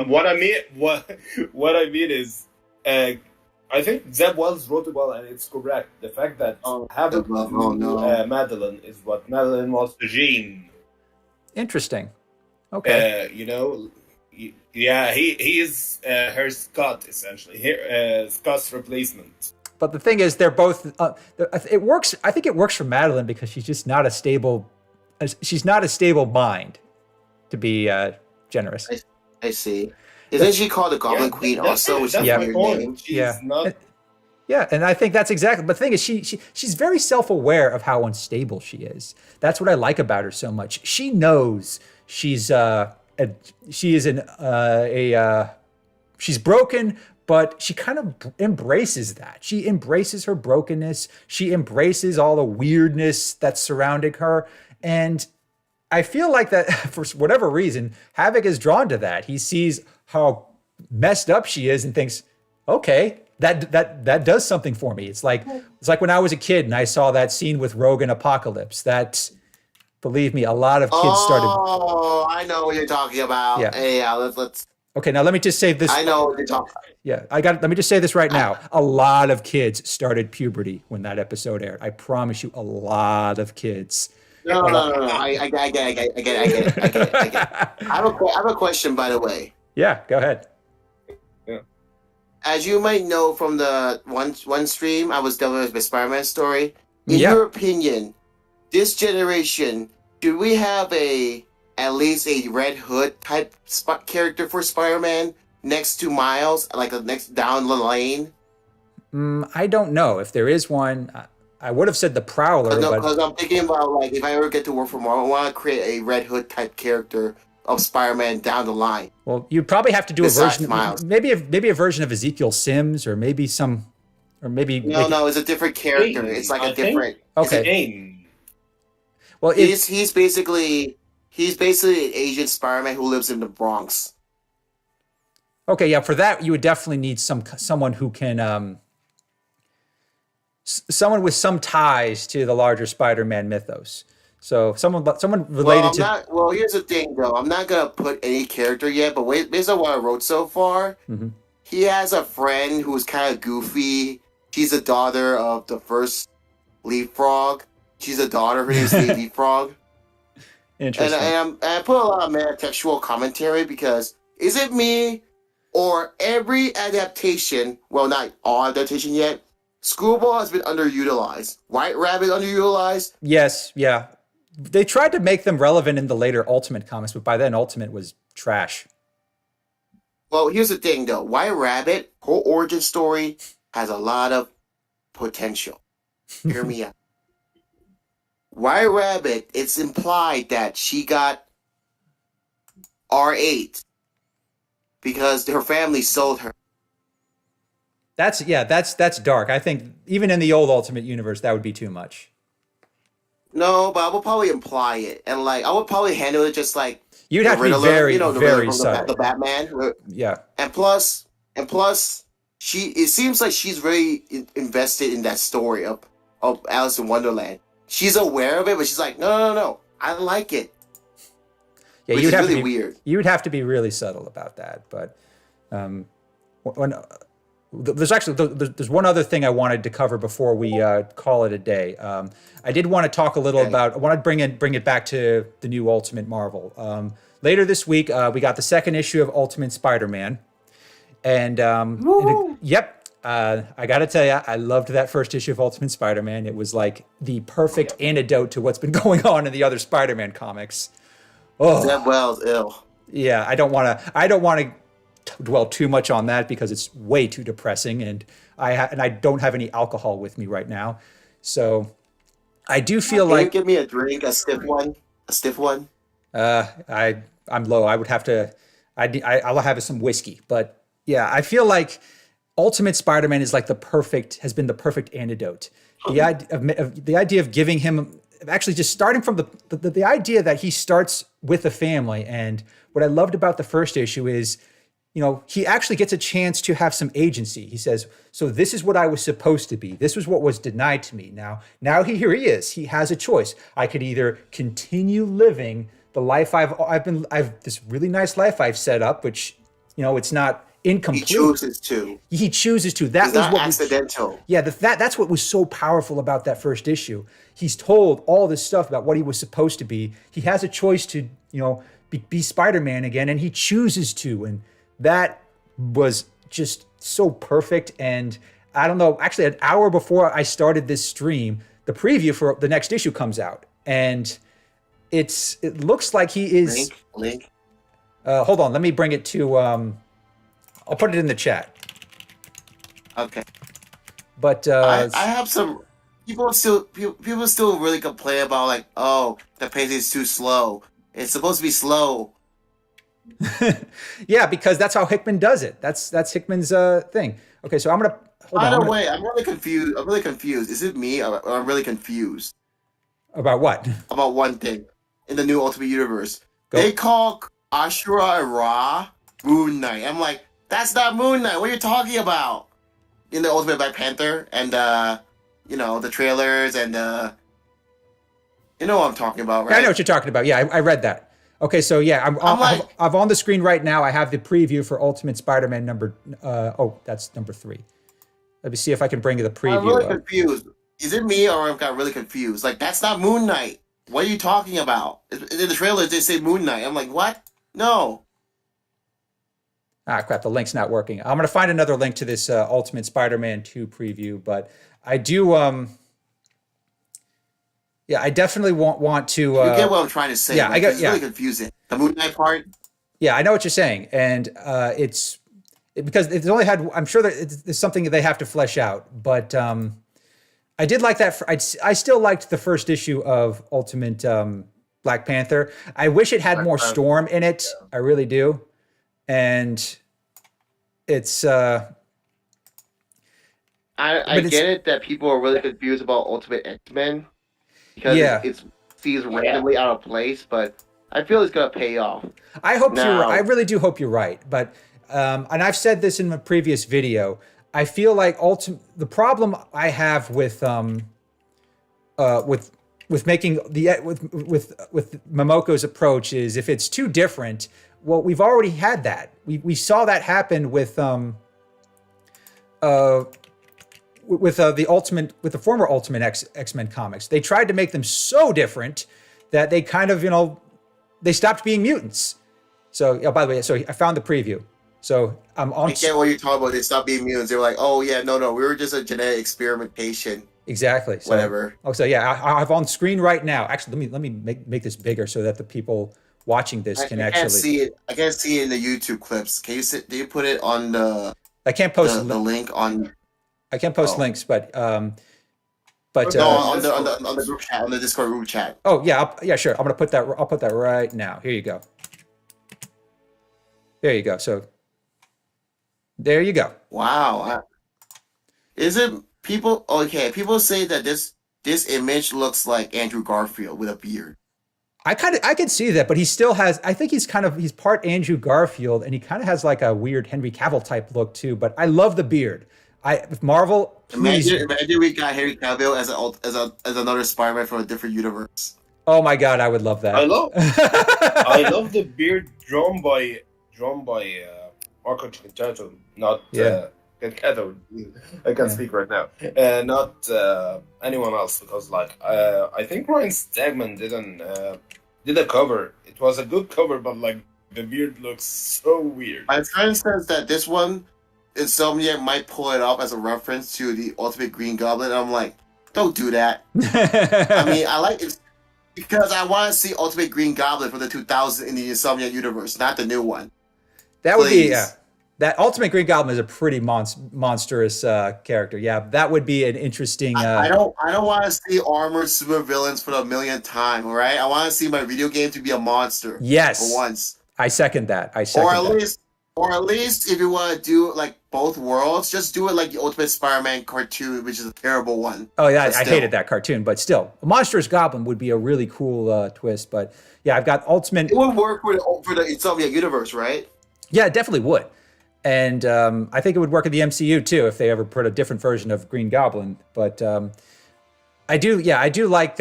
What I mean is, I think Zeb Wells wrote it well, and it's correct. The fact that Havoc Madeline is what Madeline was to Jean.
Interesting. Okay.
Yeah, he is her Scott essentially. Scott's replacement.
But the thing is, they're both. It works. I think it works for Madeline because she's just not a stable. She's not a stable mind, to be generous.
I see. Isn't she called the Goblin Queen also? Which is a weird name.
She's not.
Yeah, and I think that's exactly. But the thing is, she's very self-aware of how unstable she is. That's what I like about her so much. She knows she's she's broken, but she kind of embraces that. She embraces her brokenness. She embraces all the weirdness that's surrounding her. And I feel like that for whatever reason, Havoc is drawn to that. He sees how messed up she is and thinks, okay, that does something for me. It's like when I was a kid and I saw that scene with Rogue in Apocalypse. That, believe me, a lot of kids started.
Oh, I know what you're talking about. Yeah, let's.
Okay, now let me just say this.
I know what you're talking about.
Yeah, let me just say this right now. A lot of kids started puberty when that episode aired. I promise you, a lot of kids.
No. I get it. I have a question, by the way.
Yeah, go ahead.
Yeah.
As you might know from the one stream, I was delving into the Spider-Man story. In your opinion, this generation, do we have at least a Red Hood type character for Spider-Man next to Miles, like the next down the lane?
I don't know if there is one. I would have said the Prowler,
because I'm thinking about, like, if I ever get to work for Marvel, I want to create a Red Hood type character of Spider-Man down the line.
Well, you'd probably have to do a version, maybe a version of Ezekiel Sims, or maybe no,
it's a different character. It's like a different.
Okay. Well,
he's basically an Asian Spider-Man who lives in the Bronx.
Okay, yeah, for that you would definitely need someone who can. Someone with some ties to the larger Spider-Man mythos. So someone related to.
Well, here's the thing, though. I'm not gonna put any character yet, but based on what I wrote so far, he has a friend who's kind of goofy. She's a daughter of the first Leapfrog. She's a daughter. Her name's Leapfrog.
Interesting.
And I put a lot of metatextual commentary because is it me or every adaptation? Well, not all adaptation yet. Screwball has been underutilized. White Rabbit underutilized.
Yes, yeah. They tried to make them relevant in the later Ultimate comics, but by then Ultimate was trash.
Well, here's the thing, though. White Rabbit, her origin story has a lot of potential. Hear me out. White Rabbit, it's implied that she got R8 because her family sold her.
That's dark. I think even in the old Ultimate Universe, that would be too much.
No, but I would probably imply it, and I would probably handle it just like
you'd have to be very, very subtle.
The Batman,
yeah.
And plus, it seems like she's very invested in that story of Alice in Wonderland. She's aware of it, but she's like, no, I like it.
Yeah,
which is really weird.
You would have to be really subtle about that, but there's one other thing I wanted to cover before we call it a day. I did want to talk a little about. I want to bring it back to the new Ultimate Marvel. Later this week, we got the second issue of Ultimate Spider-Man, and I got to tell you, I loved that first issue of Ultimate Spider-Man. It was like the perfect antidote to what's been going on in the other Spider-Man comics. Oh,
Zeb Wells ill.
Yeah, I don't want to dwell too much on that because it's way too depressing, and I don't have any alcohol with me right now, so I do feel like.
Can you give me a drink, a stiff one?
I'm low. I would have to. I'll have some whiskey, but yeah, I feel like Ultimate Spider-Man is like has been the perfect antidote. The idea of giving him, actually just starting from the idea that he starts with a family. And what I loved about the first issue is, he actually gets a chance to have some agency. He says, so this is what I was supposed to be. This was what was denied to me. Now here he is. He has a choice. I could either continue living the life I've this really nice life I've set up, which, it's not incomplete.
He chooses to.
He chooses to. That
it's
was
not
what
accidental.
That's what was so powerful about that first issue. He's told all this stuff about what he was supposed to be. He has a choice to, be Spider-Man again, and he chooses to. And that was just so perfect. And I don't know, actually an hour before I started this stream, the preview for the next issue comes out. And it looks like he is...
Link.
Hold on, let me bring it to... I'll put it in the chat.
Okay.
But
I have some people still really complain about like, oh, the pace is too slow. It's supposed to be slow.
Yeah, because that's how Hickman does it. That's Hickman's thing. Okay, so I'm gonna hold on.
By the way, I'm really confused. Is it me or I'm really confused?
About what?
About one thing in the new Ultimate Universe.
Go.
They call Ashura and Ra Moon Knight. I'm like, that's not Moon Knight. What are you talking about? In the Ultimate Black Panther and the trailers and you know what I'm talking about, right?
Yeah, I know what you're talking about. Yeah, I read that. Okay, so yeah, I'm on the screen right now. I have the preview for Ultimate Spider-Man that's number 3. Let me see if I can bring you the preview.
I'm really confused. Is it me or I've got really confused? Like, that's not Moon Knight. What are you talking about? In the trailers, they say Moon Knight. I'm like, what? No.
Ah, crap, the link's not working. I'm going to find another link to this Ultimate Spider-Man 2 preview, but I do, I definitely want to...
you get what I'm trying to say.
Yeah, I get.
It's really confusing. The Moon Knight part?
Yeah, I know what you're saying, and because it's only had... I'm sure that it's something that they have to flesh out, but I did like that. I still liked the first issue of Ultimate Black Panther. I wish it had more Storm in it. Yeah. I really do. And it's
I get it that people are really confused about Ultimate X-Men because it's seems randomly out of place, but I feel it's gonna pay off.
I hope you're right. I really do hope you're right. But and I've said this in a previous video. I feel like the problem I have with making with Momoko's approach is if it's too different. Well, we've already had that. We saw that happen with the former Ultimate X-Men comics. They tried to make them so different that they kind of they stopped being mutants. So by the way, so I found the preview. So I'm on.
I get what you're talking about. They stopped being mutants. They were like, oh yeah, no, we were just a genetic experimentation.
Exactly. So,
whatever.
Oh, so yeah, I have on screen right now. Actually, let me make this bigger so that the people watching this can actually
see it. I can't see it in the YouTube clips. Can you do you put it on the?
I can't post
the link on.
I can't post links, but
on the group chat, on the Discord group chat.
Oh yeah, sure. I'm gonna put that. I'll put that right now. Here you go. There you go. So there you go.
Wow. Is it people? Okay, people say that this image looks like Andrew Garfield with a beard.
I can see that, but he still has. I think he's part Andrew Garfield, and he kind of has like a weird Henry Cavill type look too. But I love the beard. If Marvel, please.
Imagine we got Henry Cavill as another Spider-Man from a different universe.
Oh my God, I would love that.
I love the beard drawn by Marco Cincinnato, not Cincinnato. I can't speak right now. Not anyone else, because I think Ryan Stegman did a cover. It was a good cover, but the beard looks so weird.
My friend says that this one, Insomniac might pull it up as a reference to the Ultimate Green Goblin. And I'm like, don't do that. I mean, I like it because I want to see Ultimate Green Goblin from the 2000s in the Insomniac universe, not the new one.
That would be that Ultimate Green Goblin is a pretty monstrous character. Yeah, that would be an interesting.
I don't want to see armored supervillains for the millionth time. All right, I want to see my video game to be a monster.
Yes,
for once.
I second that.
Or at least Or at least if you want to do like both worlds, just do it like the Ultimate Spider-Man cartoon, which is a terrible one.
Oh yeah,
But
I
still.
hated that cartoon, but still, a monstrous goblin would be a really cool twist. But yeah, I've got Ultimate.
It would work for the Insomniac universe, right?
Yeah, it definitely would, and I think it would work in the MCU too if they ever put a different version of Green Goblin. But I do like.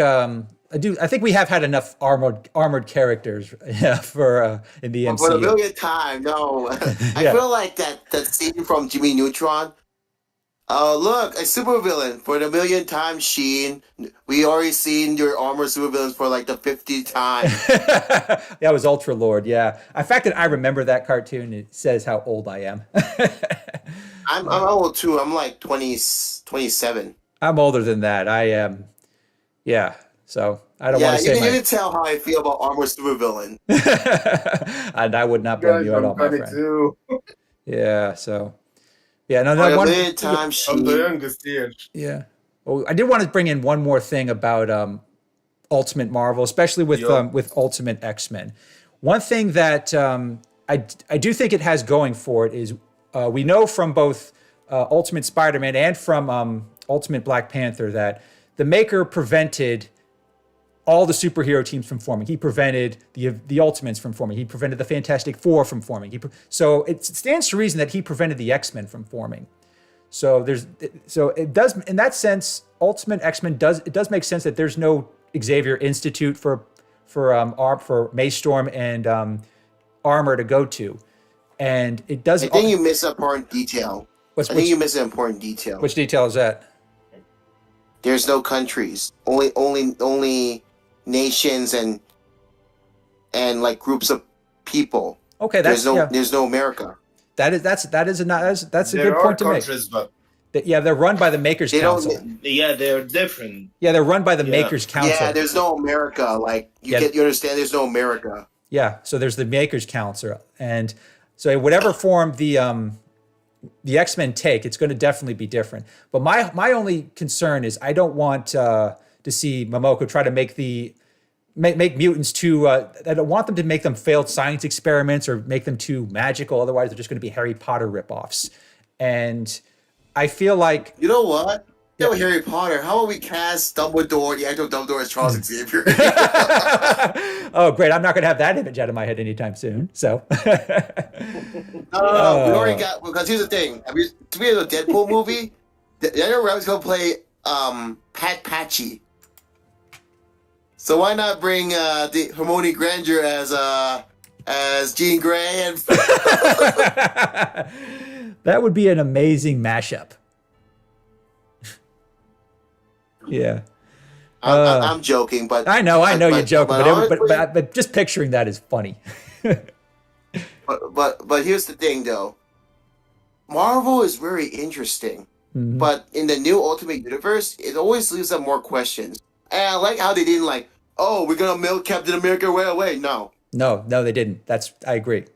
I think we have had enough armored characters for in the MCU.
For the millionth time, no. I feel like that scene from Jimmy Neutron. Look, a supervillain for the millionth time, Sheen. We already seen your armored supervillains for like the 50th time.
That was Ultra Lord. Yeah, the fact that I remember that cartoon, it says how old I am.
I'm old too. I'm like 27.
I'm older than that. I am. Yeah. So I don't want to say
you can tell how I feel about armored supervillain.
And I would not blame you at all, my friend.
Too.
Yeah. So. Yeah. No.
For
One.
the millionth time,
I'm
Sheen.
the youngest here.
Yeah. Well, I did want to bring in one more thing about Ultimate Marvel, especially with Ultimate X-Men. One thing that I do think it has going for it is we know from both Ultimate Spider-Man and from Ultimate Black Panther that the maker prevented all the superhero teams from forming. He prevented the Ultimates from forming. He prevented the Fantastic Four from forming. So it stands to reason that he prevented the X-Men from forming. So it does, in that sense, Ultimate X-Men does make sense that there's no Xavier Institute for Maystorm and Armor to go to, and it does.
I think you miss an important detail. You miss an important detail.
Which detail is that?
There's no countries. Only nations and like groups of people.
Okay,
there's no America.
That's a good point to make.
But
they're run by the Makers Council.
They're different.
Yeah, they're run by the Makers Council.
Yeah, there's no America. Like you understand, there's no America.
Yeah, so there's the Makers Council, and so whatever form the X-Men take, it's going to definitely be different. But my only concern is I don't want to see Momoko try to make mutants too. I don't want them to make them failed science experiments or make them too magical. Otherwise, they're just going to be Harry Potter ripoffs. And I feel like
you know what? Harry Potter. How about we cast Dumbledore, the actual Dumbledore, as Charles Xavier?
Oh, great! I'm not going to have that image out of my head anytime soon. So.
No, we already got. Because here's the thing: to be in a Deadpool movie, Daniel Radcliffe's going to play Pat Patchy. So why not bring the Hermione Granger as Jean Grey? And
that would be an amazing mashup. Yeah.
I'm joking, but
I know you're joking, but just picturing that is funny.
but here's the thing, though. Marvel is very interesting, but in the new Ultimate Universe, it always leaves up more questions. And I like how they didn't we're gonna milk Captain America right away. No,
they didn't. I agree.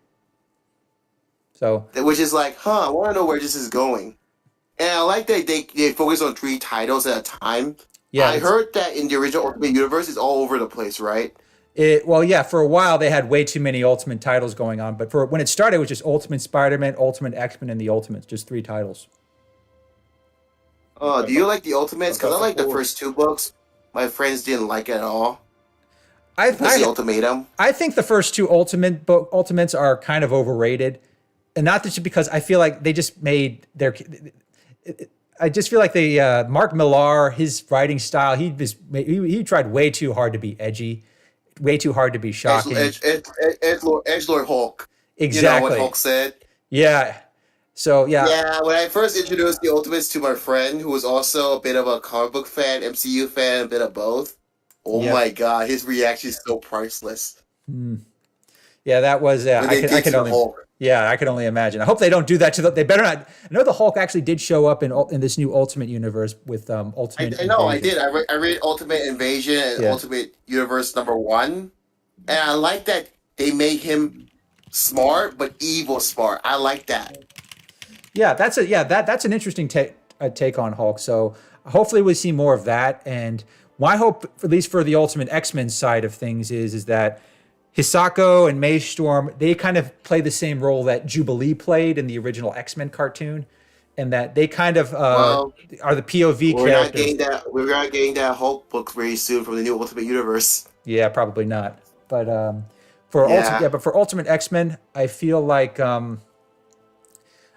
So,
which is I want to know where this is going. And I like that they focus on 3 titles at a time. Yeah, I heard that in the original Ultimate Universe, it's all over the place, right?
For a while they had way too many Ultimate titles going on, but when it started, it was just Ultimate Spider-Man, Ultimate X-Men, and the Ultimates, just 3 titles.
Do you like the Ultimates? Because I like the first 2 books. My friends didn't like it at all. The Ultimatum. I think the first 2 Ultimates are kind of overrated, and not just because I feel like they just made their. I just feel like Mark Millar, his writing style, he tried way too hard to be edgy, way too hard to be shocking. Edgelord Hulk.
Exactly.
You know what Hulk said?
Yeah. So, yeah.
Yeah, when I first introduced the Ultimates to my friend, who was also a bit of a comic book fan, MCU fan, a bit of both, my God, his reaction is so priceless.
Yeah, that was, I can only imagine. I hope they don't do that they better not. I know the Hulk actually did show up in this new Ultimate Universe with Ultimate.
I know, I did. I read Ultimate Invasion and Ultimate Universe #1, and I like that they made him smart but evil smart. I like that.
Yeah, that's an interesting take on Hulk. So hopefully we see more of that. And my hope, at least for the Ultimate X-Men side of things, is that Hisako and Maelstrom, they kind of play the same role that Jubilee played in the original X-Men cartoon, and that they kind of are the POV characters.
We're not getting that Hulk book very soon from the new Ultimate Universe.
Yeah, probably not. But for Ultimate X-Men, I feel like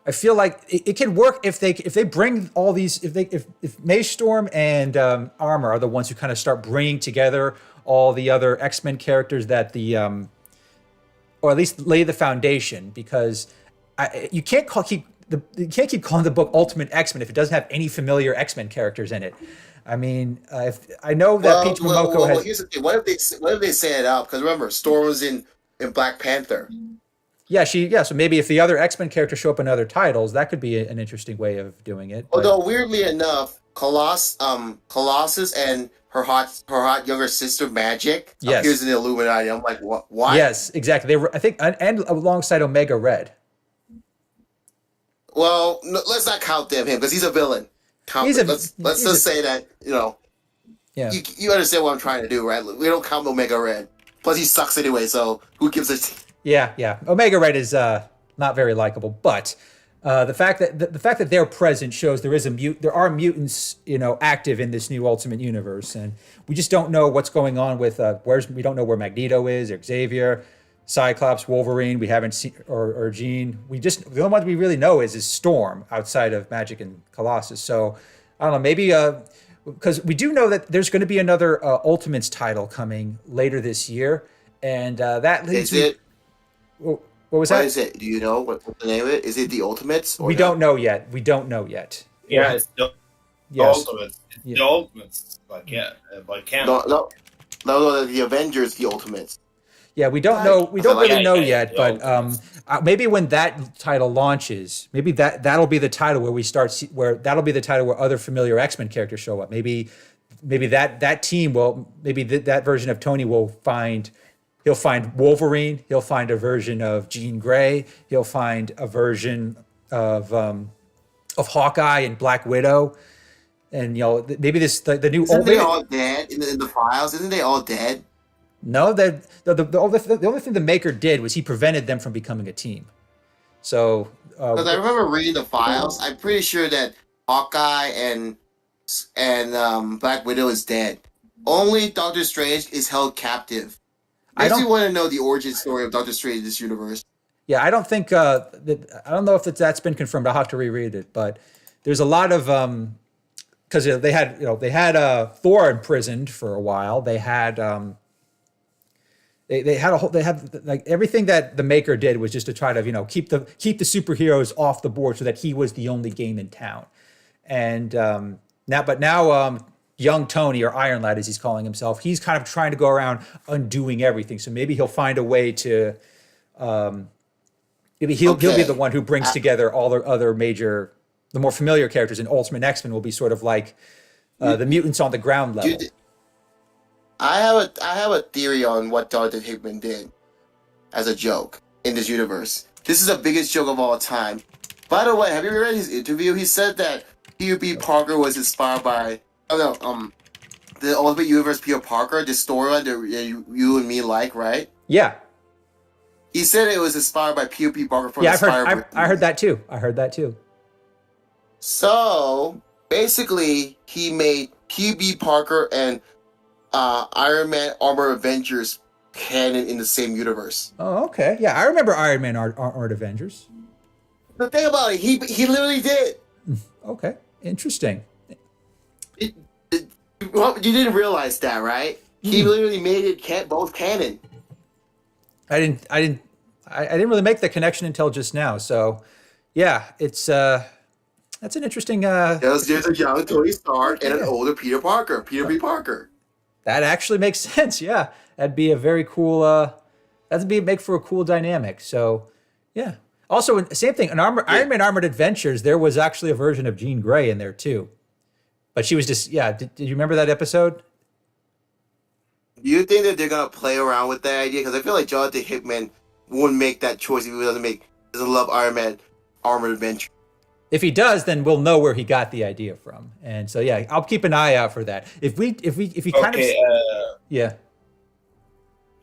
it can work if they bring all these if Maelstrom and Armor are the ones who kind of start bringing together all the other X-Men characters that or at least lay the foundation, because you can't keep calling the book Ultimate X-Men if it doesn't have any familiar X-Men characters in it. I mean, if I know that Peach Momoko has.
Here's the thing. What if they say it out? Because remember, Storm was in Black Panther.
Yeah, so maybe if the other X-Men characters show up in other titles, that could be an interesting way of doing it.
Although weirdly enough, Colossus and her hot younger sister Magic appears in the Illuminati. I'm like, what?
Yes, exactly. They were, I think, and alongside Omega Red.
Well, let's not count him because he's a villain. Let's just say that Yeah. You understand what I'm trying to do, right? We don't count Omega Red. Plus, he sucks anyway. So who gives a?
Yeah. Omega Red is not very likable, but the fact that they're present shows there are mutants, active in this new Ultimate Universe, and we just don't know what's going on with we don't know where Magneto is, or Xavier, Cyclops, Wolverine. We haven't seen or Jean. The only one we really know is Storm outside of Magic and Colossus. So I don't know, maybe because we do know that there's going to be another Ultimates title coming later this year, and that leads me. What was that?
What is it? Do you know what the name of it? Is it the Ultimates?
We don't know yet.
Yeah, it's the Ultimates. It's the Ultimates. Like canon.
No, the Avengers, the Ultimates.
Yeah, we don't know. We don't really know yet, but maybe when that title launches, maybe that'll be the title where we start. That'll be the title where other familiar X-Men characters show up. Maybe that team will. Maybe that version of Tony will find. He'll find Wolverine. He'll find a version of Jean Grey. He'll find a version of Hawkeye and Black Widow, and maybe the new.
Isn't they all dead in the files? Isn't they all dead?
No, the only thing the Maker did was he prevented them from becoming a team. So
because I remember reading the files, I'm pretty sure that Hawkeye and Black Widow is dead. Only Doctor Strange is held captive. I actually want to know the origin story of Doctor Strange in this universe.
Yeah, I don't think I don't know if that's been confirmed. I'll have to reread it, but there's a lot of because they had Thor imprisoned for a while. They had they had like everything that the Maker did was just to try to keep the superheroes off the board so that he was the only game in town. And now young Tony, or Iron Lad as he's calling himself, he's kind of trying to go around undoing everything. So maybe he'll find a way to maybe he'll be the one who brings together all the other the more familiar characters, and Ultimate X-Men will be sort of like the mutants on the ground level.
I have a theory on what Jonathan Hickman did as a joke in this universe. This is the biggest joke of all time. By the way, have you read his interview? He said that P.U.B. Parker was inspired by the Ultimate Universe Peter Parker, the storyline that you and me like, right?
Yeah.
He said it was inspired by P.U.B. Parker from
I heard that too.
So basically, he made P.U.B. Parker and Iron Man Armored Avengers canon in the same universe.
Oh, okay. Yeah, I remember Iron Man Armored Avengers.
The thing about it, he literally did.
Okay, interesting.
You didn't realize that, right? He literally made it both canon.
I didn't really make the connection until just now. So, yeah, it's that's an interesting.
There's a young Tony Stark and an older Peter Parker, Peter B. Parker.
That actually makes sense. Yeah, that'd be a very cool. Make for a cool dynamic. So, yeah. Also, same thing. In Iron Man Armored Adventures, there was actually a version of Jean Grey in there too. But she was just, Did you remember that episode?
Do you think that they're gonna play around with that idea? Because I feel like Jonathan Hickman wouldn't make that choice if he doesn't love Iron Man Armored Adventure.
If he does, then we'll know where he got the idea from. And so, yeah, I'll keep an eye out for that. If he kind of, yeah.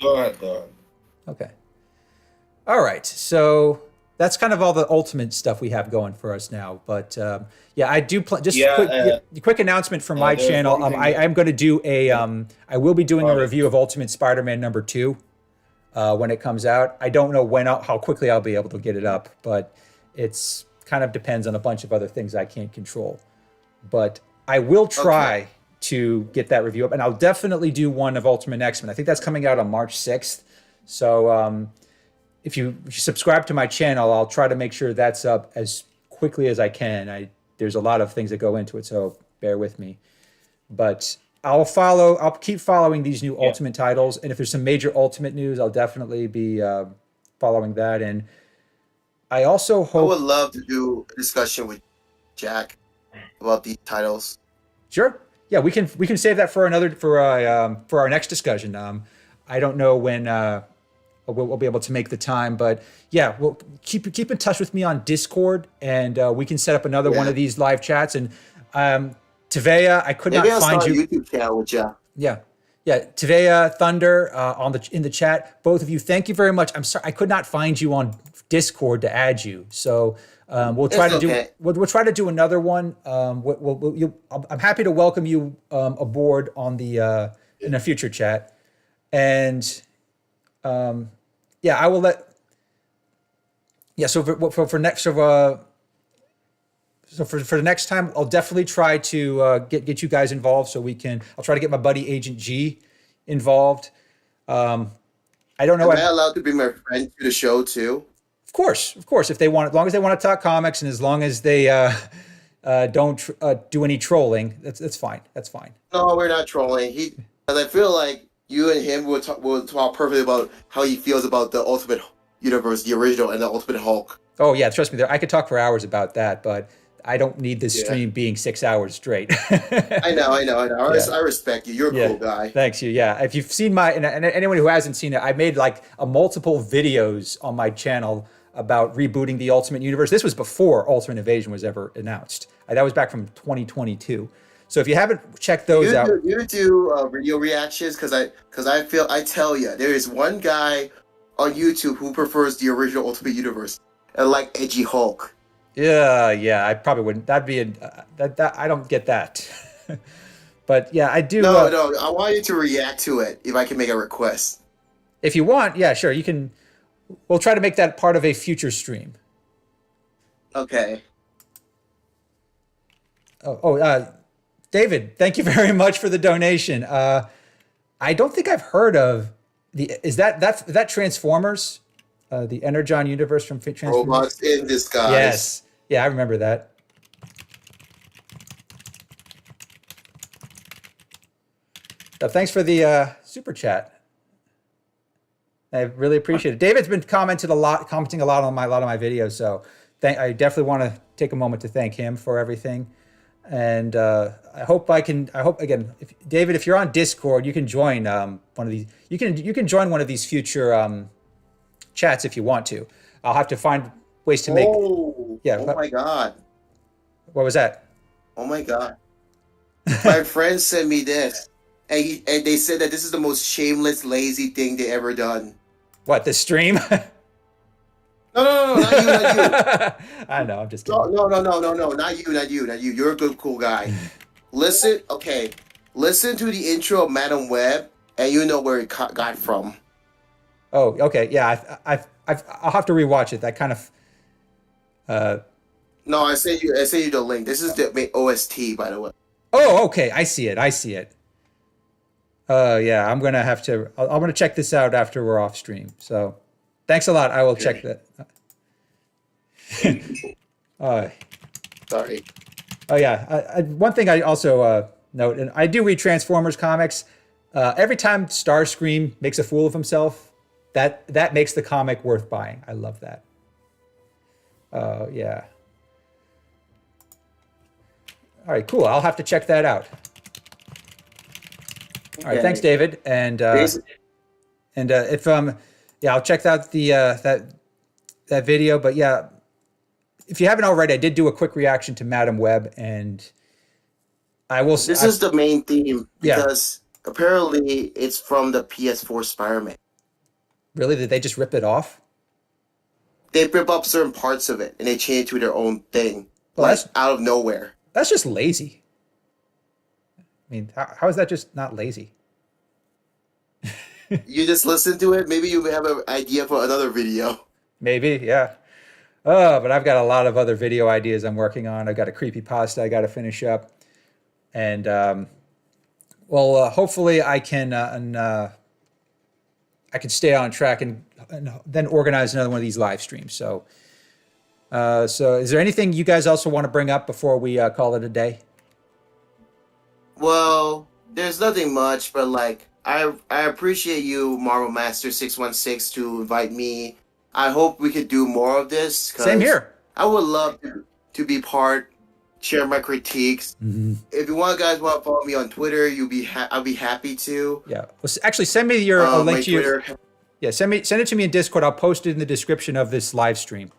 Go ahead.
Okay. All right. So that's kind of all the Ultimate stuff we have going for us now. But yeah, I do just quick announcement from my channel. I'm going to do I will be doing a review of Ultimate Spider-Man #2 when it comes out. I don't know how quickly I'll be able to get it up, but it's kind of depends on a bunch of other things I can't control. But I will try to get that review up, and I'll definitely do one of Ultimate X-Men. I think that's coming out on March 6th. So if you subscribe to my channel, I'll try to make sure that's up as quickly as I can. There's a lot of things that go into it, so bear with me. But I'll keep following these new Ultimate titles, and if there's some major Ultimate news, I'll definitely be following that. And I also hope
I would love to do a discussion with Jack about these titles.
Sure. Yeah, we can save that for our next discussion. I don't know when we'll be able to make the time, but yeah, we'll keep in touch with me on Discord, and we can set up another one of these live chats. And Tavea, I could not find you.
Maybe I'll start a YouTube channel with you.
Yeah. Tavea, Thunder, in the chat. Both of you, thank you very much. I'm sorry I could not find you on Discord to add you. So we'll try to do another one. I'm happy to welcome you aboard on the in a future chat, and I will let. Yeah, so for the next time, I'll definitely try to get you guys involved so we can. I'll try to get my buddy Agent G involved. I don't know.
Am I allowed to bring my friend to the show too?
Of course. If they want, as long as they want to talk comics, and as long as they don't do any trolling, that's fine. That's fine.
No, we're not trolling. Because I feel like you and him will talk perfectly about how he feels about the Ultimate Universe, the original, and the Ultimate Hulk.
Oh yeah, trust me. I could talk for hours about that, but I don't need this stream being 6 hours straight.
I know. I respect you. You're a cool guy.
Thanks you. Yeah, if you've seen and anyone who hasn't seen it, I made like multiple videos on my channel about rebooting the Ultimate Universe. This was before Ultimate Invasion was ever announced. That was back from 2022. So if you haven't checked those out,
you do video reactions because I tell you, there is one guy on YouTube who prefers the original Ultimate Universe and like edgy Hulk.
Yeah, I probably wouldn't. That'd be I don't get that. But yeah, I do.
No, I want you to react to it if I can make a request.
If you want, yeah, sure. You can. We'll try to make that part of a future stream.
Okay.
David, thank you very much for the donation. I don't think I've heard of is that Transformers? The Energon universe from Transformers?
Robots in Disguise.
Yes. Yeah, I remember that. So thanks for the super chat. I really appreciate it. David's been commenting a lot on a lot of my videos, so I definitely want to take a moment to thank him for everything. And I hope again, David, if you're on Discord, you can join one of these. You can join one of these future chats if you want to. I'll have to find ways to make.
Oh my God!
What was that?
Oh my God! My friend sent me this, and they said that this is the most shameless, lazy thing they ever done.
What, the stream?
No, not you.
I know, I'm just kidding.
No, not you. You're a good, cool guy. Listen to the intro of Madam Web, and you know where it got from.
Oh, okay, yeah. I'll have to rewatch it. That kind of.
No, I sent you the link. This is the OST, by the way.
Oh, okay. I see it. Yeah. I'm gonna check this out after we're off stream. So, thanks a lot. I will check that.
Sorry.
Oh yeah. One thing I also note, and I do read Transformers comics. Every time Starscream makes a fool of himself, that makes the comic worth buying. I love that. Yeah. All right, cool. I'll have to check that out. All right, thanks, David. And if I'll check out the that video. But yeah, if you haven't already, I did do a quick reaction to Madam Web, and I will.
This is the main theme because apparently it's from the PS4 Spider-Man.
Really? Did they just rip it off?
They rip up certain parts of it and they change it to their own thing,
Well,
like
that's
out of nowhere.
that's just lazy. I mean, how is that just not lazy?
You just listen to it. Maybe you have an idea for another video.
Maybe, yeah. Oh, but I've got a lot of other video ideas I'm working on. I've got a creepypasta I got to finish up, and hopefully I can stay on track and then organize another one of these live streams. So, is there anything you guys also want to bring up before we call it a day?
Well, there's nothing much, but like I appreciate you, Marvel Master 616, to invite me. I hope we could do more of this.
Same here.
I would love to be part, share my critiques.
Mm-hmm.
If you guys want to follow me on Twitter, I'll be happy to.
Yeah. Well, actually, send me your a link
my
to your.
Twitter.
Yeah, send it to me in Discord. I'll post it in the description of this live stream.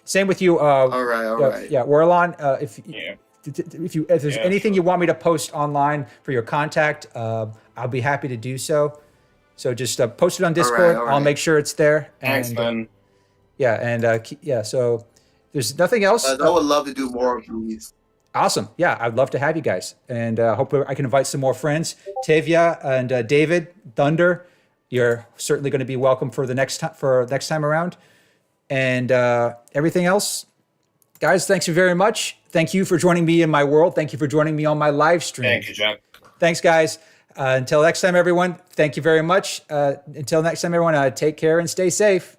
Same with you.
All right.
Yeah, Warlon. If there's
Yeah,
anything
sure.
you want me to post online for your contact, I'll be happy to do so. So just post it on Discord.
all
I'll
right.
make sure it's there.
Thanks,
And,
man.
yeah. So there's nothing else.
I would love to do more of these.
Awesome. Yeah, I'd love to have you guys, and hope I can invite some more friends. Tavia and David Thunder, you're certainly going to be welcome for the next time around. And everything else, guys, thanks you very much. Thank you for joining me in my world. Thank you for joining me on my live stream.
Thank you, Jack.
Thanks, guys. Until next time, everyone. Thank you very much. Until next time, everyone. Take care and stay safe.